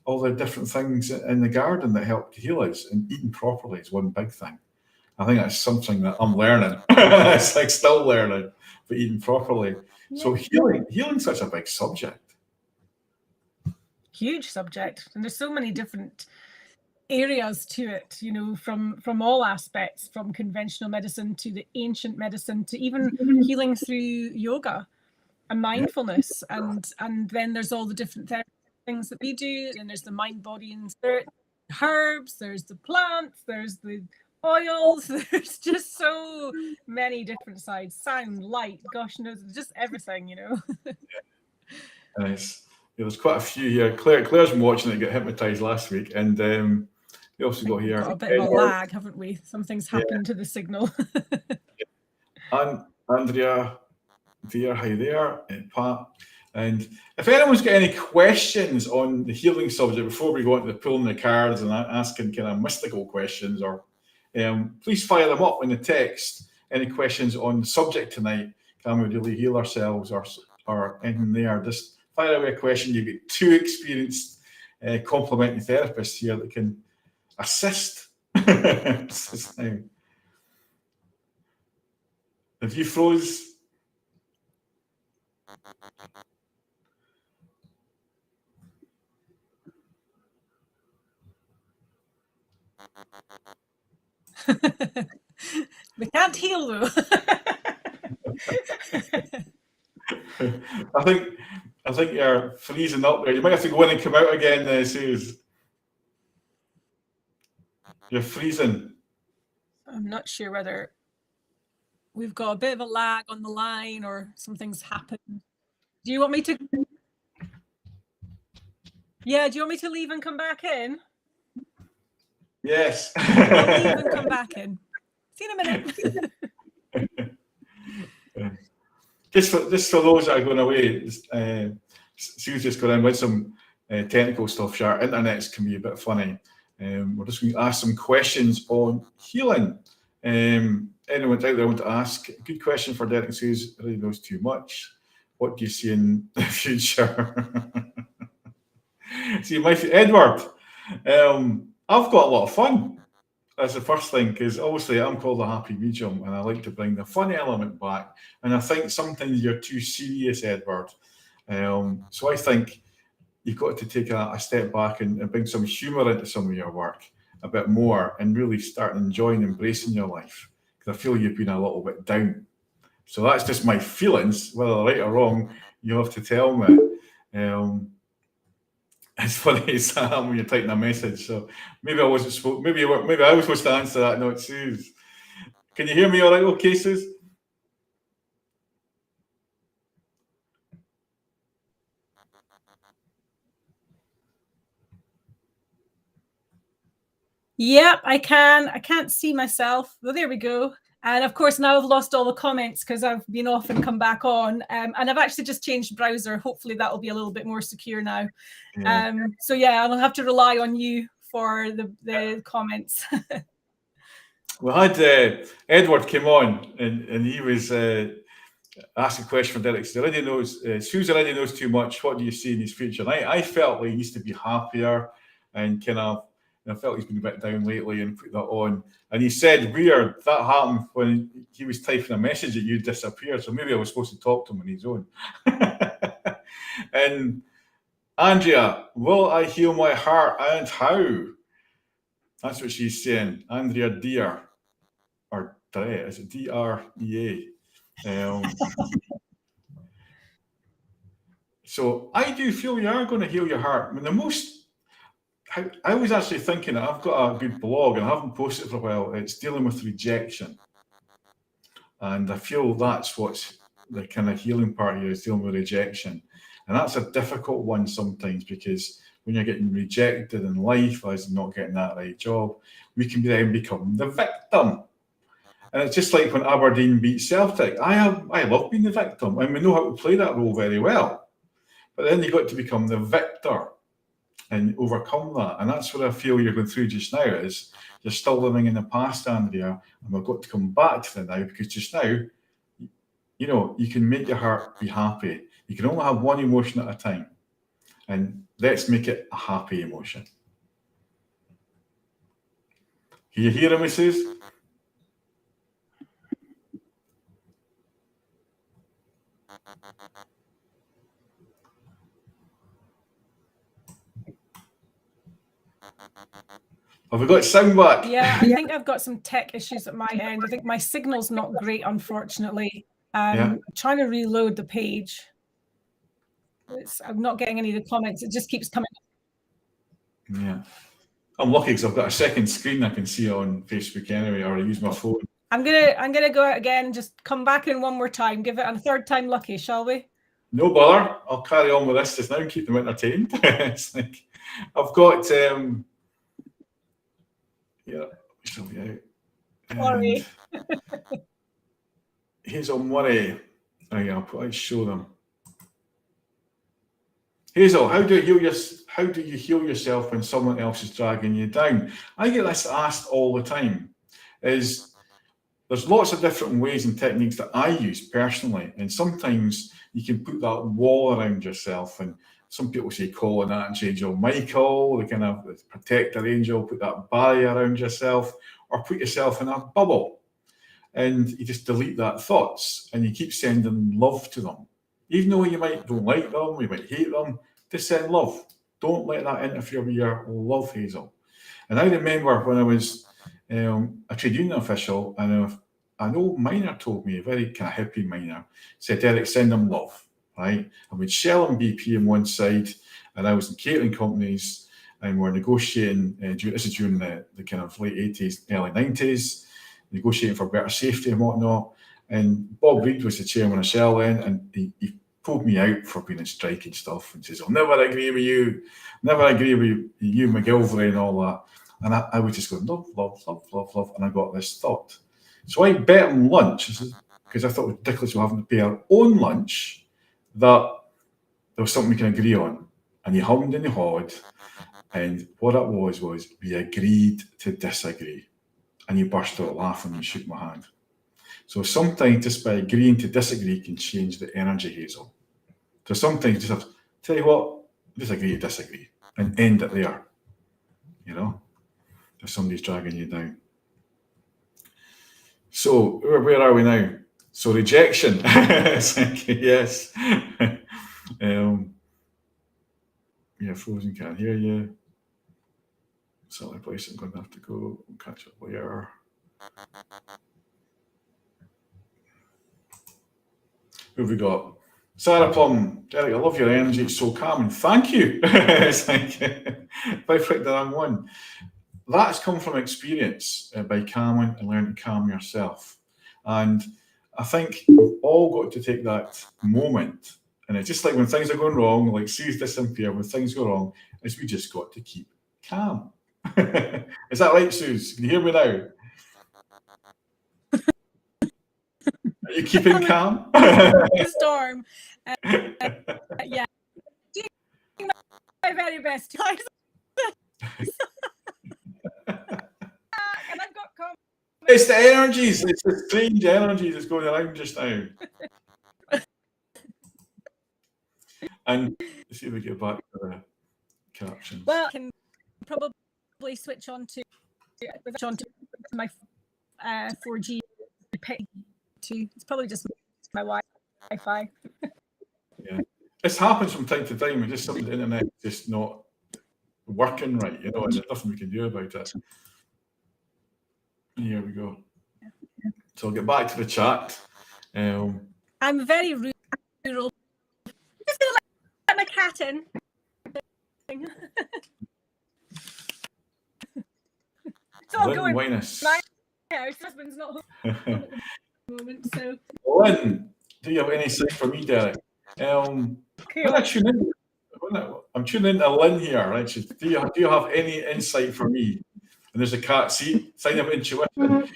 all the different things in the garden that help heal us, and eating properly is one big thing. I think that's something that I'm learning. It's like still learning, but eating properly. Yeah. So healing's such a big subject. Huge subject. And there's so many different areas to it, you know, from all aspects, from conventional medicine to the ancient medicine to even healing through yoga and mindfulness. And then there's all the different things that we do. And there's the mind, body, and spirit, herbs, there's the plants, there's the oils, there's just so many different sides. Sound, light, gosh knows, just everything, you know. Nice. Yeah, there's quite a few here. Claire's been watching it, get hypnotized last week, and we also got here. We've got a bit of a lag, haven't we? Something's happened to the signal. And Andrea, there, hi there, and Pat. And if anyone's got any questions on the healing subject before we go into the pulling the cards and asking kind of mystical questions, or please fire them up in the text. Any questions on the subject tonight? Can we really heal ourselves, or anything there? Just fire away a question. You've got two experienced complementary therapists here that can assist. Have you froze? We can't heal though. I think you're freezing up there. You might have to go in and come out again, Suze. You're freezing. I'm not sure whether we've got a bit of a lag on the line or something's happened. Do you want me to? Yeah, do you want me to leave and come back in? Yes. I'll leave and come back in. See you in a minute. Just for those that are going away, Sue's just going in with some technical stuff. Sure, internets can be a bit funny. We're just going to ask some questions on healing. Anyone out there want to ask? Good question for Derek. Suze really knows too much. What do you see in the future? See, Edward, I've got a lot of fun. That's the first thing, because obviously I'm called a happy medium, and I like to bring the fun element back. And I think sometimes you're too serious, Edward. So I think you've got to take a step back and bring some humour into some of your work a bit more, and really start enjoying, embracing your life. Because I feel you've been a little bit down. So that's just my feelings. Whether right or wrong, you have to tell me. It's funny, Sam, when you're typing a message. So maybe I wasn't supposed. Maybe I was supposed to answer that. No, it's Suze. Can you hear me all right? Okay, Suze. Yep, I can. I can't see myself. Well, there we go. And of course, now I've lost all the comments because I've been off and come back on. And I've actually just changed browser. Hopefully that'll be a little bit more secure now. Yeah. So yeah, I'll have to rely on you for the comments. We had Edward came on, and he was asked a question for Derek. He already knows, Suze already knows too much. What do you see in his future? And I felt like he needs to be happier, and kind of, I felt he's been a bit down lately, and put that on. And he said, weird, that happened when he was typing a message that you disappeared. So maybe I was supposed to talk to him on his own. And Andrea, will I heal my heart, and how? That's what she's saying. Andrea Dear, or Drea, is it D-R-E-A? So I do feel you are going to heal your heart. I mean, I was actually thinking that I've got a good blog and I haven't posted it for a while. It's dealing with rejection. And I feel that's what's the kind of healing part here is dealing with rejection. And that's a difficult one sometimes, because when you're getting rejected in life as not getting that right job, we can then become the victim. And it's just like when Aberdeen beat Celtic. I love being the victim, and we know how to play that role very well. But then you got to become the victor and overcome that. And that's what I feel you're going through just now, is you're still living in the past, Andrea, and we've got to come back to the now, because just now, you know, you can make your heart be happy. You can only have one emotion at a time. And let's make it a happy emotion. Can you hear me, Suze? Have we got sound back? Yeah, I think I've got some tech issues at my end. I think my signal's not great, unfortunately. I'm trying to reload the page. I'm not getting any of the comments. It just keeps coming up. Yeah. I'm lucky because I've got a second screen I can see on Facebook anyway, or I use my phone. I'm gonna go out again and just come back in one more time. Give it a third time lucky, shall we? No bother. I'll carry on with this just now and keep them entertained. It's like I've got yeah, she'll be out. Sorry. Hazel Murray. I'll show them. Hazel, how do you heal yourself when someone else is dragging you down? I get this asked all the time. There's lots of different ways and techniques that I use personally, and sometimes you can put that wall around yourself. And some people say call an Archangel Michael, the kind of protector angel, put that barrier around yourself, or put yourself in a bubble, and you just delete that thoughts and you keep sending love to them. Even though you might don't like them, you might hate them, just send love. Don't let that interfere with your love, Hazel. And I remember when I was a trade union official, and an old miner told me, a very kind of hippie miner, said, Eric, send them love, right? And we'd Shell and BP on one side, and I was in catering companies, and we're negotiating, this is during the kind of late 80s, early 90s, negotiating for better safety and whatnot. And Bob Reid was the chairman of Shell then, and he pulled me out for being in strike and stuff, and says, I'll never agree with you, never agree with you, McGilvery, and all that. And I would just go, love, love, love, love, love. And I got this thought. So I bet on lunch, because I thought it was ridiculous we having to pay our own lunch, that there was something we can agree on. And he hummed and he hawed. And what it was we agreed to disagree. And he burst out laughing and shook my hand. So sometimes just by agreeing to disagree can change the energy, Hazel. So sometimes you just have to tell you what, just agree to disagree and end it there. You know, if somebody's dragging you down. So where are we now? So rejection. Yes. Yeah, Frozen can't hear you. Silly place, I'm going to have to go and catch up later. Who have we got? Sarah Plum, Derek, I love your energy. It's so calming. Thank you. It's like, if I flicked the wrong one. That's come from experience by calming and learning to calm yourself. And I think we've all got to take that moment. And it's just like when things are going wrong, like seas disappear, when things go wrong, is we just got to keep calm. Is that right, Suze? Can you hear me now? Are you keeping calm? The storm. Yeah. Doing my very best. And I've got comments. It's the energies. It's the strange energy that's going around just now. And let's see if we get back to the captions. Well, I can probably switch on to my 4G. It's probably just my Wi-Fi. Yeah, this happens from time to time. It's just something the internet just not working right, you know, and there's nothing we can do about it. And here we go. So I'll get back to the chat. I'm very rural. Just gonna let my cat in. It's all going. Lynn Winus. My house husband's not home at the moment, so. Lynn, Do you have any insight for me, Derek? When Cool. I tune in, I'm tuning into Lynn here, right? She says, do you have any insight for me? And there's a cat. See, sign of intuition. You're very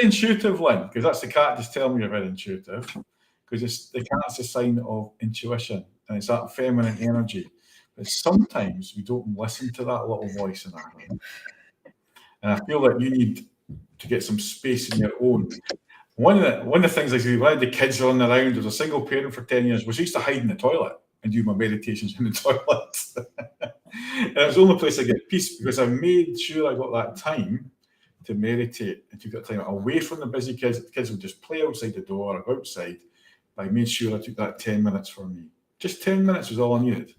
intuitive, Lynn, because that's the cat just telling me you're very intuitive. Because the cat's a sign of intuition, and it's that feminine energy. But sometimes we don't listen to that little voice in our head. And I feel like you need to get some space in your own. One of the things I see, when I had the kids running around, as a single parent for 10 years, was I used to hide in the toilet and do my meditations in the toilet. And it was the only place I get peace, because I made sure I got that time to meditate and took that time away from the busy kids. The kids would just play outside the door or go outside. But I made sure I took that 10 minutes for me. Just 10 minutes was all I needed.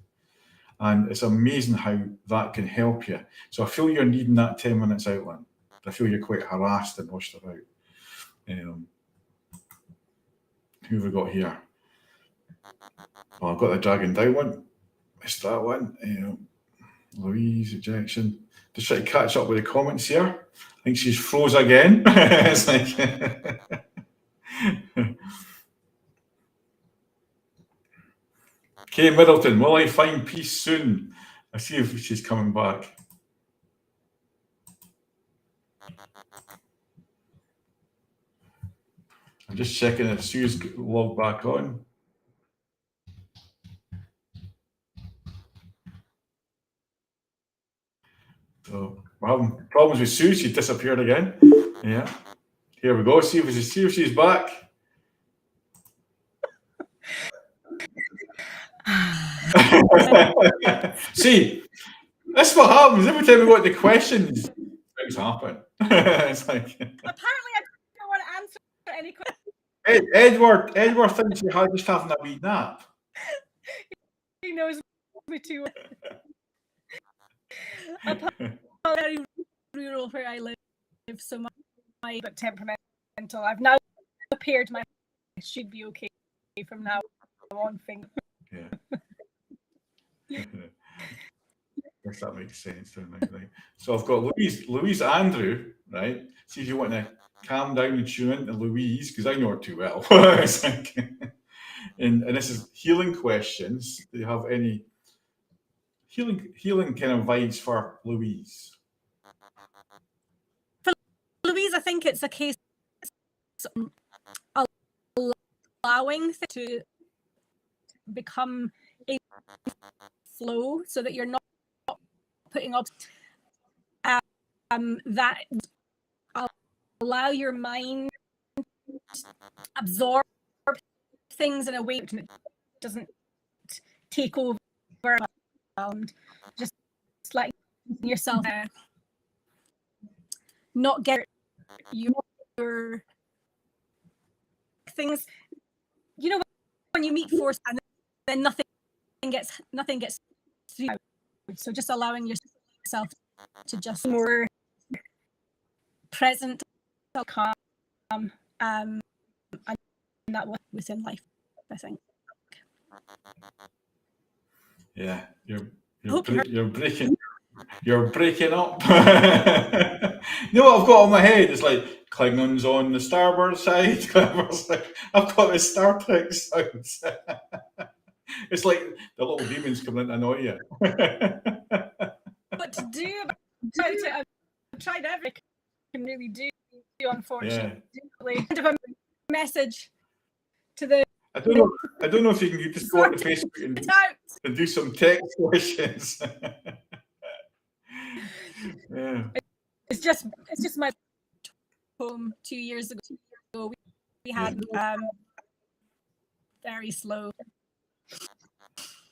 And it's amazing how that can help you. So I feel you're needing that 10 minutes out, Lynn. I feel you're quite harassed and rushed about. Who have we got here? Oh, I've got the dragon down one. Missed that one. Louise, ejection. Just try to catch up with the comments here. I think she's froze again. It's like Kay Middleton, will I find peace soon? I see if she's coming back. I'm just checking if Sue's logged back on. So we're having problems with Sue. She disappeared again. Yeah. Here we go. See if she's back. See, that's what happens every time we got the questions. Things happen. It's like Apparently, I don't want to answer any questions. Edward thinks you're just having a wee nap. He knows me too well. Very rural where I live, so my but temperamental. I've now appeared my should be okay from now on. Thing. Yeah. Guess that makes sense, doesn't it? Right. So I've got Louise Andrew, right? See if you want to calm down and tune in to Louise, because I know her too well. It's like, and this is healing questions. Do you have any healing kind of vibes for Louise? For Louise, I think it's a case of allowing to become a flow, so that you're not putting up that allow your mind to absorb things in a way that doesn't take over, just letting yourself not get your things, when you meet force and then nothing gets through. So just allowing yourself to just more present, calm, and that within life, I think. Yeah, you're breaking up. You know what I've got on my head? It's like Klingons on the starboard side. I've got the Star Trek sounds. It's like the little demons coming in to annoy you. But to do about it, I've tried everything I can really do, unfortunately. Yeah. Kind of a message to the... I don't know if you can just go on to Facebook and do some text questions. Yeah. It's just my home 2 years ago. We had very slow.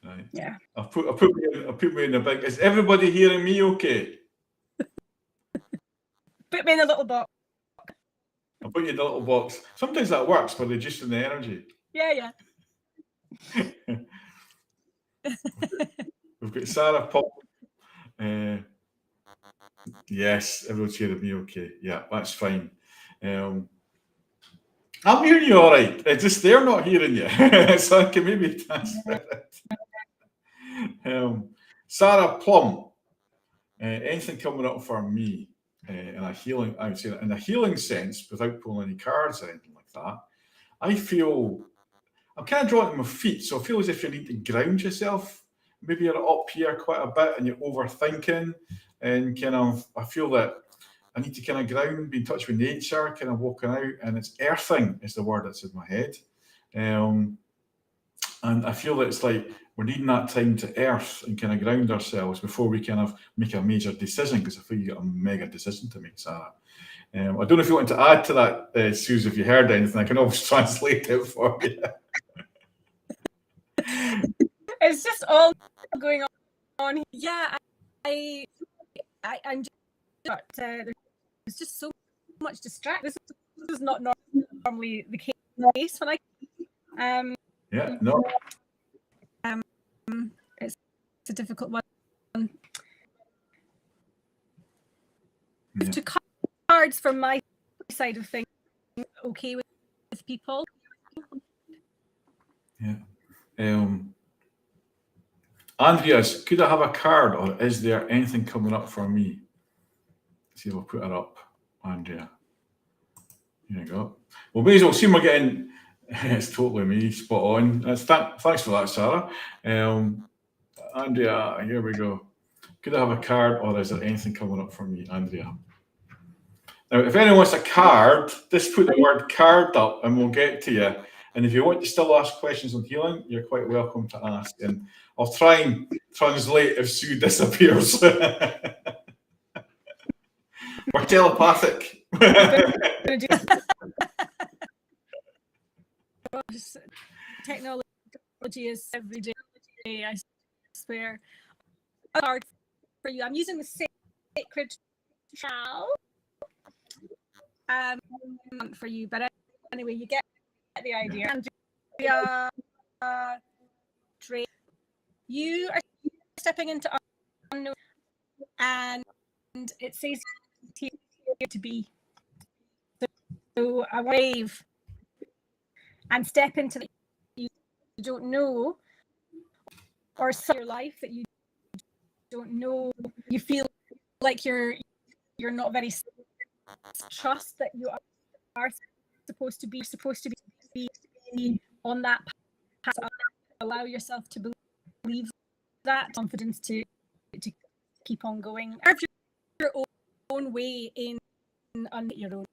Right. Yeah. I'll put me in the big. Is everybody hearing me okay? Put me in a little box. I'll put you in the little box. Sometimes that works for reducing the energy. Yeah. We've got Sarah Pop. Yes, everyone's hearing me okay. Yeah, that's fine. I'm hearing you all right. It's just they're not hearing you. So I can maybe transfer it. Sarah Plum. Anything coming up for me in a healing, I would say in a healing sense, without pulling any cards or anything like that. I feel I'm kind of drawn to my feet, so I feel as if you need to ground yourself. Maybe you're up here quite a bit and you're overthinking, and kind of I feel that I need to kind of ground, be in touch with nature, kind of walking out, and it's earthing is the word that's in my head. And I feel that it's like we're needing that time to earth and kind of ground ourselves before we kind of make a major decision, because I feel you got a mega decision to make, Sarah. I don't know if you want to add to that, Suze, if you heard anything. I can always translate it for you. It's just all going on. Yeah, I'm just, there's just so much distraction. This is not normally the case when I yeah, no. It's a difficult one. Yeah. To cards from my side of things, okay with people. Yeah. Andreas, could I have a card, or is there anything coming up for me? Let's see if I'll put her up, Andrea. Here you go. Well, may as well see we're getting. It's totally me, spot on. Thanks for that, Sarah. Andrea, here we go. Could I have a card, or is there anything coming up for me, Andrea? Now, if anyone wants a card, just put the word card up and we'll get to you. And if you want to still ask questions on healing, you're quite welcome to ask. And I'll try and translate if Sue disappears. We're telepathic. Technology is every day, I swear. A card for you. I'm using the sacred trowel for you, but anyway, you get the idea. Andrea, you are stepping into unknown, and it says here to be. So a wave and step into the you don't know, or your life that you don't know. You feel like you're not very trust that you are supposed to be on that path. Allow yourself to believe that confidence to keep on going. Or if your own way in your own.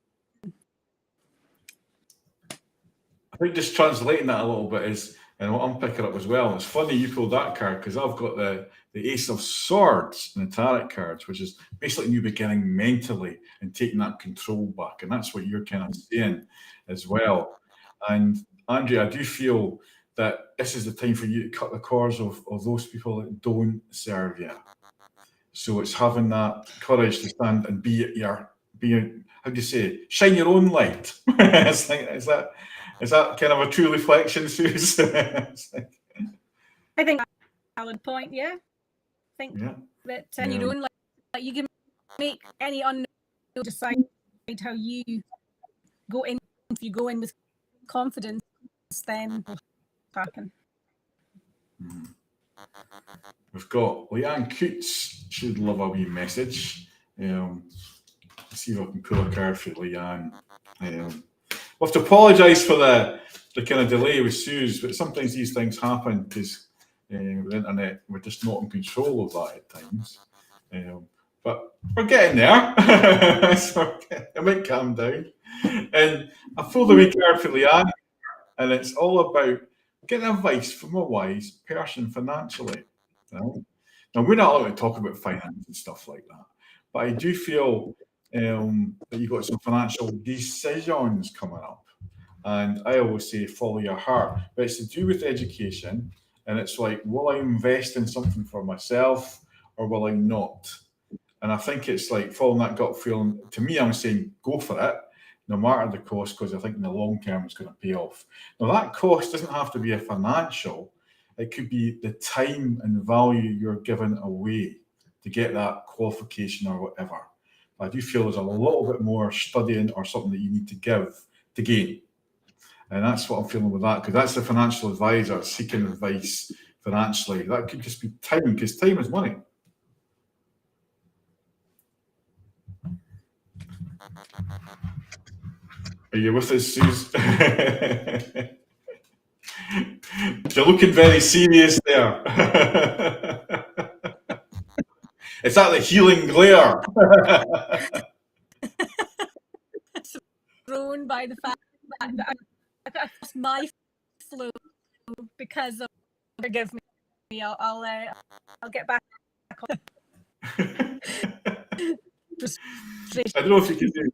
I think just translating that a little bit is, and what I'm picking up as well, it's funny you pulled that card, because I've got the Ace of Swords in the Tarot cards, which is basically new beginning mentally and taking that control back. And that's what you're kind of saying as well. And Andrea, I do feel that this is the time for you to cut the cords of those people that don't serve you. So it's having that courage to stand and be how do you say, shine your own light. Is that kind of a true reflection, Suze? I think that's a valid point, yeah. I think that your own light, you can make any unknown decide how you go in. If you go in with confidence, then will happen. We've got Leanne Coots. She'd love a wee message. Let's see if I can pull a card for Leanne. We'll have to apologise for the kind of delay with Suze, but sometimes these things happen because with the internet, we're just not in control of that at times. But we're getting there. So it might calm down. And I pulled a wee card for Leanne, and it's all about getting advice from a wise person financially. Now, we're not allowed to talk about finance and stuff like that, but I do feel that you've got some financial decisions coming up. And I always say follow your heart, but it's to do with education. And it's like, will I invest in something for myself or will I not? And I think it's like following that gut feeling. To me, I'm saying go for it, no matter the cost, because I think in the long term it's going to pay off. Now, that cost doesn't have to be a financial. It could be the time and value you're giving away to get that qualification or whatever. I do feel there's a little bit more studying or something that you need to give to gain. And that's what I'm feeling with that, because that's the financial advisor seeking advice financially. That could just be time, because time is money. Are you with us, Suze? You're looking very serious there. Is that the healing glare? Thrown by the fact that I've lost my flow because of. Forgive me. I'll get back on. I don't know if you can do.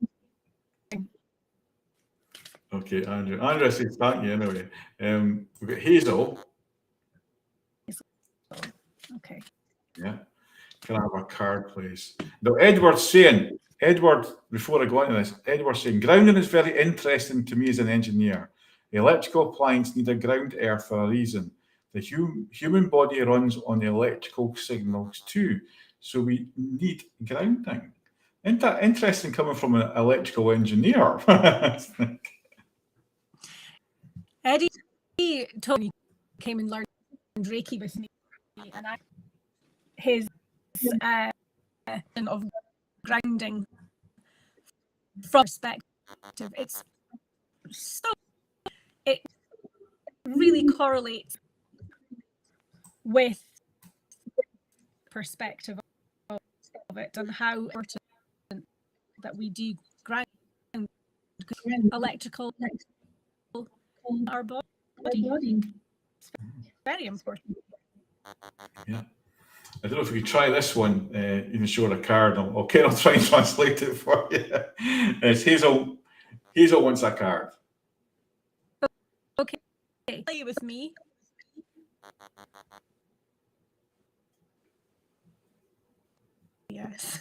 Okay, Andrew. Andrew, I said thank you anyway. We've got Hazel. Okay. Yeah. Can I have a card, please? Now, Edward's saying, before I go into this, Edward's saying, grounding is very interesting to me as an engineer. The electrical appliance need a ground earth for a reason. The human body runs on the electrical signals too, so we need grounding. Isn't that interesting coming from an electrical engineer? Eddie told me he came and learned Reiki with me, and his of grounding from perspective, it really correlates with perspective of it and how important that we do ground electrical our body. It's very important. Yeah. I don't know if we could try this one, even show a card. I'll try and translate it for you. It's Hazel. Hazel wants a card. Okay. Play with me. Yes.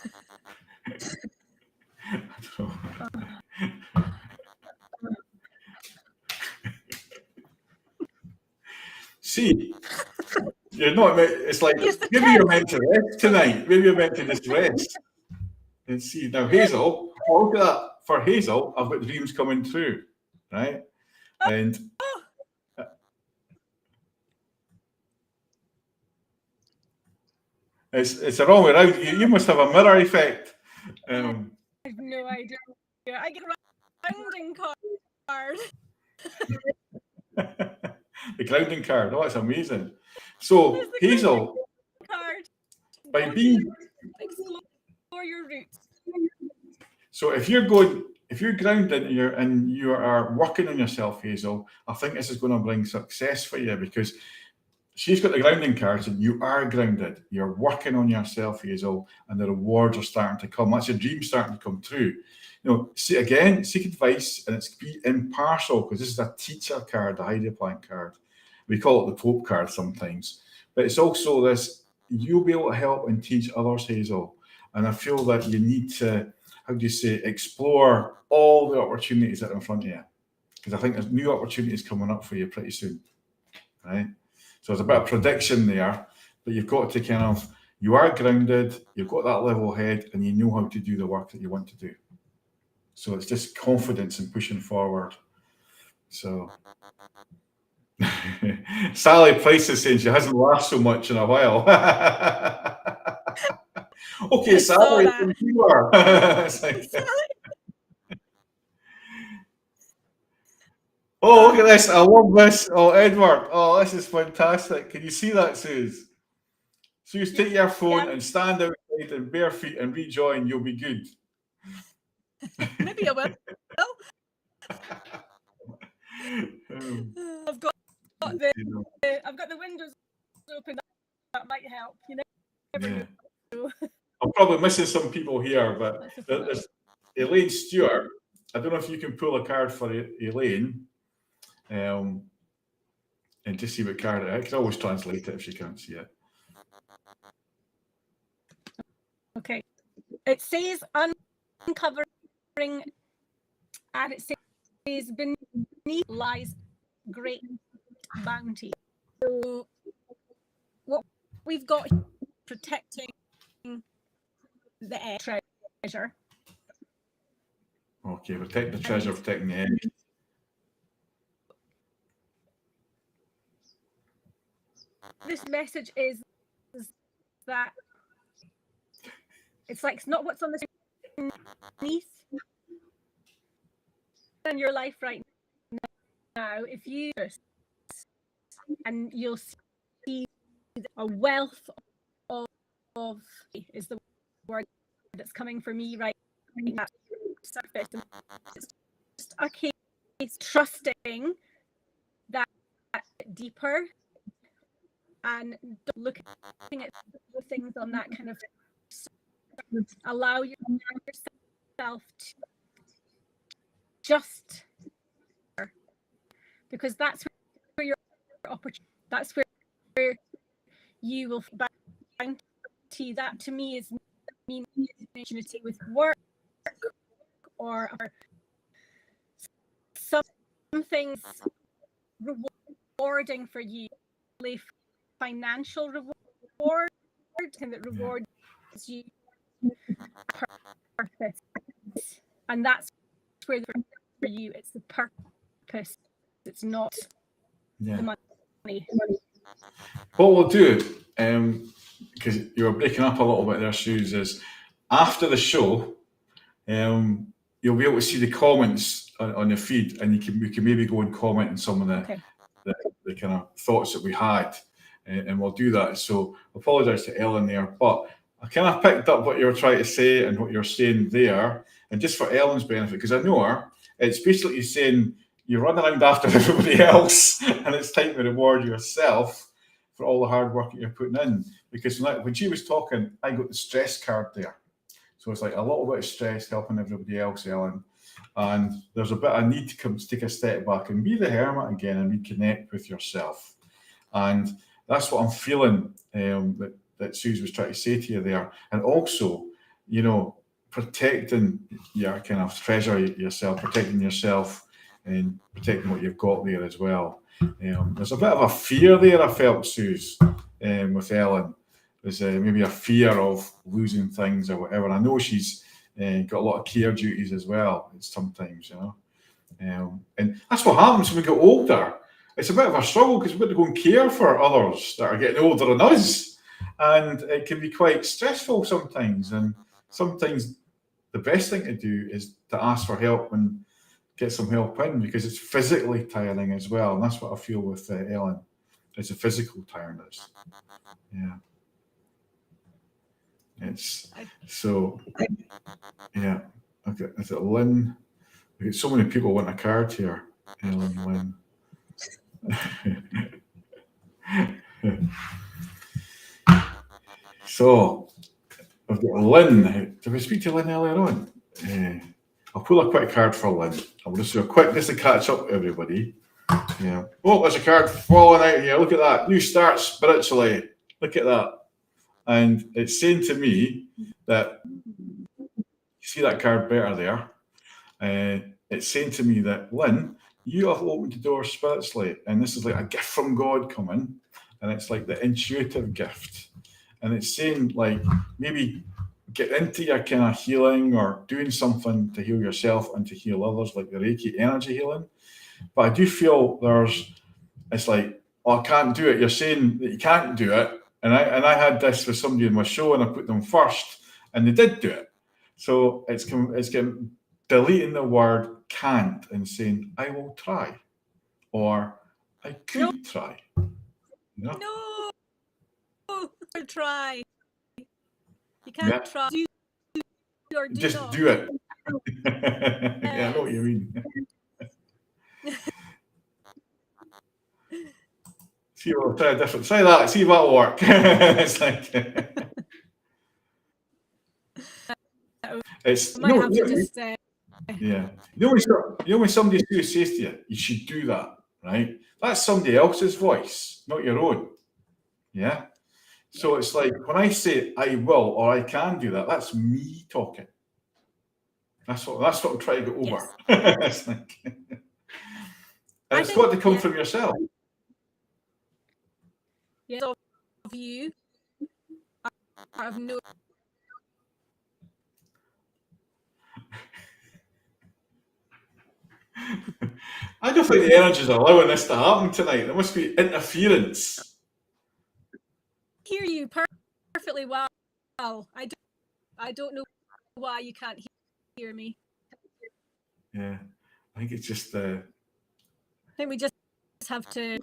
See, you're not. It's like maybe you're meant to rest tonight. Maybe you're meant to just rest and see. Now, Hazel, look at that. For Hazel, I've got dreams coming true, right? And it's the wrong way around. You must have a mirror effect. I have no idea. I get a grounding card. The grounding card. Oh, that's amazing. So Hazel, card. by being explore your roots. So if you're grounded and you are working on yourself, Hazel, I think this is going to bring success for you because she's got the grounding cards and you are grounded. You're working on yourself, Hazel, and the rewards are starting to come. That's your dream starting to come true. Seek advice, and it's be impartial because this is a teacher card, the Heidi Plank card. We call it the Pope card sometimes, but it's also this: you'll be able to help and teach others, Hazel. And I feel that you need to, explore all the opportunities that are in front of you, because I think there's new opportunities coming up for you pretty soon, right? So there's a bit of prediction there, but you've got to you are grounded, you've got that level head, and you know how to do the work that you want to do. So it's just confidence and pushing forward. So Sally Price is saying she hasn't laughed so much in a while. Okay, Sally, you are. Oh, look at this. I love this. Oh, Edward. Oh, this is fantastic. Can you see that, Suze? Suze, take your phone and stand outside in bare feet and rejoin. You'll be good. Maybe I will. I've got the windows open. That might help. You never know. I'm probably missing some people here, but there's Elaine Stewart. I don't know if you can pull a card for Elaine. And just see what card it is. I can always translate it if she can't see it. Okay. It says uncovering, and it says beneath lies great bounty. So what we've got here, protecting the treasure. Okay, protect the treasure, protecting the egg. This message is that it's like it's not what's on the screen in your life right now. If you and you'll see a wealth of is the word that's coming for me right now. Surface. It's just a case trusting that deeper and looking at things on that kind of allow yourself to just, because that's where your opportunity, that's where you will find that to me is me opportunity with work or some things rewarding for you, financial reward, and that rewards you purpose, and that's where for you it's the purpose, it's not the money. What we'll do, because you were breaking up a little bit there, Suze, is after the show, you'll be able to see the comments on the feed, and you can maybe go and comment on some of the kind of thoughts that we had, and we'll do that. So I apologise to Ellen there, but I kind of picked up what you were trying to say and what you're saying there, and just for Ellen's benefit, because I know her, it's basically saying you run around after everybody else, and it's time to reward yourself for all the hard work that you're putting in. Because when she was talking, I got the stress card there. So it's like a little bit of stress helping everybody else, Ellen. And there's a bit of need to take a step back and be the hermit again and reconnect with yourself. And that's what I'm feeling that Suze was trying to say to you there. And also, you know, protecting your kind of treasure yourself, protecting yourself and protecting what you've got there as well. There's a bit of a fear there, I felt, Suze, with Ellen. There's maybe a fear of losing things or whatever. I know she's got a lot of care duties as well sometimes, you know. And that's what happens when we get older. It's a bit of a struggle because we've got to go and care for others that are getting older than us. And it can be quite stressful sometimes. And sometimes the best thing to do is to ask for help and get some help in, because it's physically tiring as well. And that's what I feel with Ellen. It's a physical tiredness. Yeah. It's so, yeah. Okay, is it Lynn? We get so many people want a card here. Ellen, Lynn. So I've got Lynn. Did we speak to Lynn earlier on? I'll pull a quick card for Lynn. I'll just do a quick, just to catch up with everybody. Yeah. Oh, there's a card falling out here. Look at that. New start spiritually. Look at that. And it's saying to me that, you see that card better there? It's saying to me that, Lynn, you have opened the door spiritually. And this is like a gift from God coming. And it's like the intuitive gift. And it's saying, like, maybe get into your kind of healing or doing something to heal yourself and to heal others, like the Reiki energy healing. But I do feel it's like, oh, I can't do it. You're saying that you can't do it. And I had this with somebody in my show, and I put them first, and they did do it. So it's deleting the word can't and saying, I will try, or I could try. You know? No, try. You can't try. Do or do just not. do it. Yeah, I know what you mean. See, we'll try a different. Say that. See if that'll work. It's like it's I might have to just yeah. You know when somebody says to you, you should do that, right? That's somebody else's voice, not your own. Yeah. So it's like when I say I will or I can do that, that's me talking. That's what I'm trying to get over. It's like, and it's got to come from yourself. Yes, of you have no. I don't think the energy is allowing this to happen tonight. There must be interference. Hear you perfectly well. I don't know why you can't hear me. Yeah, I think it's just I think we just have to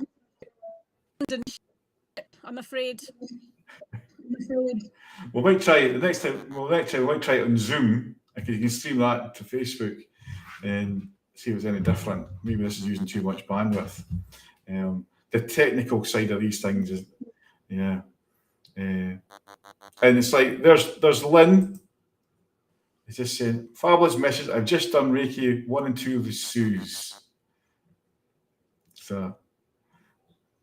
I'm afraid. We might try it the next time. We might try it on Zoom. You can stream that to Facebook and see if it's any different. Maybe this is using too much bandwidth. The technical side of these things is, yeah. And it's like there's Lynn. It's just saying, fabulous message. I've just done Reiki 1 and 2 with Suze. So,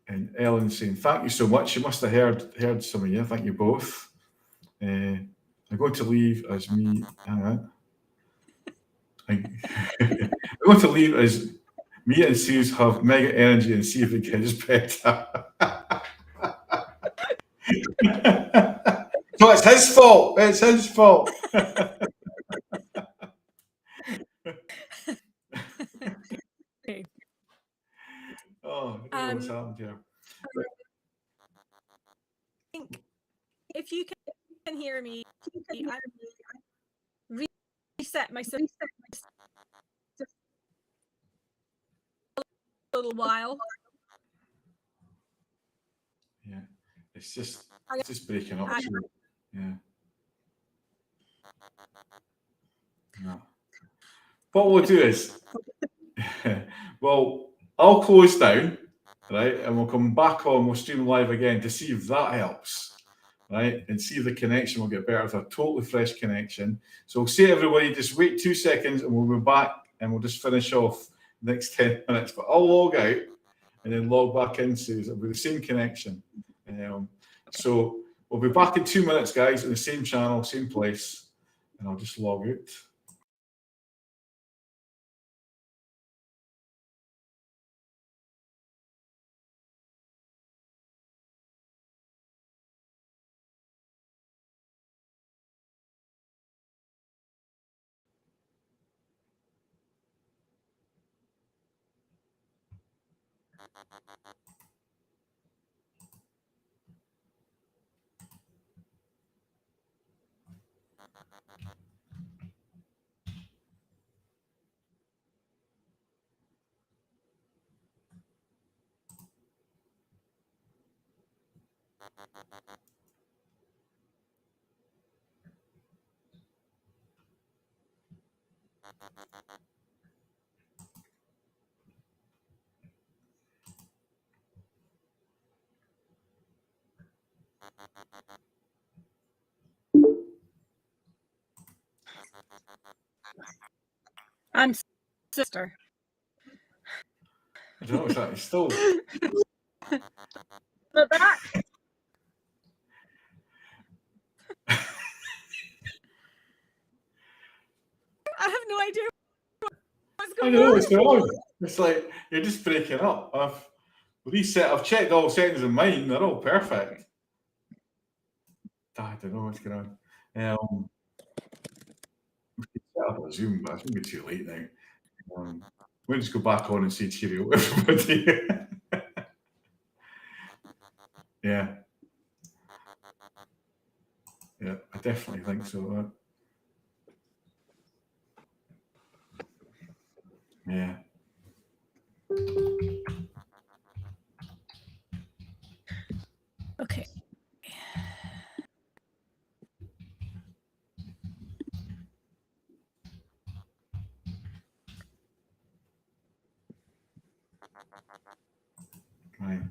and Ellen saying, thank you so much. You must have heard some of you. Thank you both. I'm going to leave as me. Hang on. I'm going to leave as me and Suze have mega energy and see if it gets better. So it's his fault. It's his fault. Okay. Oh, I don't know what's happened here. I think if you can hear me, I reset my system a little while. Yeah, it's just breaking up. Yeah. No. What we'll do is, well, I'll close down, right, and we'll come back on. We'll stream live again to see if that helps, right, and see if the connection will get better with a totally fresh connection. So we'll say, everybody, just wait 2 seconds, and we'll be back, and we'll just finish off the next 10 minutes. But I'll log out and then log back in, so it'll be the same connection. So we'll be back in 2 minutes, guys, in the same channel, same place, and I'll just log out. I'm sister. I don't know what's that. It's still. But that I have no idea what's I going don't know on. what's going on. It's like you're just breaking up. I've checked all settings in mine. They're all perfect. I don't know what's going on. We could set up a Zoom, but it's going to be too late now. We'll just go back on and say cheerio, everybody. Yeah. Yeah, I definitely think so. Yeah. Okay. Right.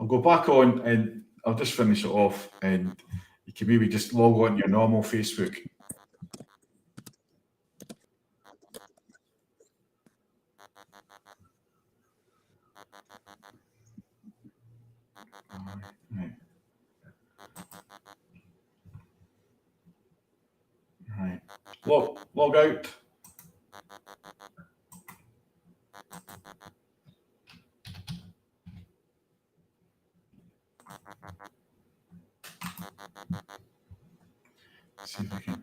I'll go back on and I'll just finish it off, and you can maybe just log on to your normal Facebook. Right. Right. Log out. See if I can.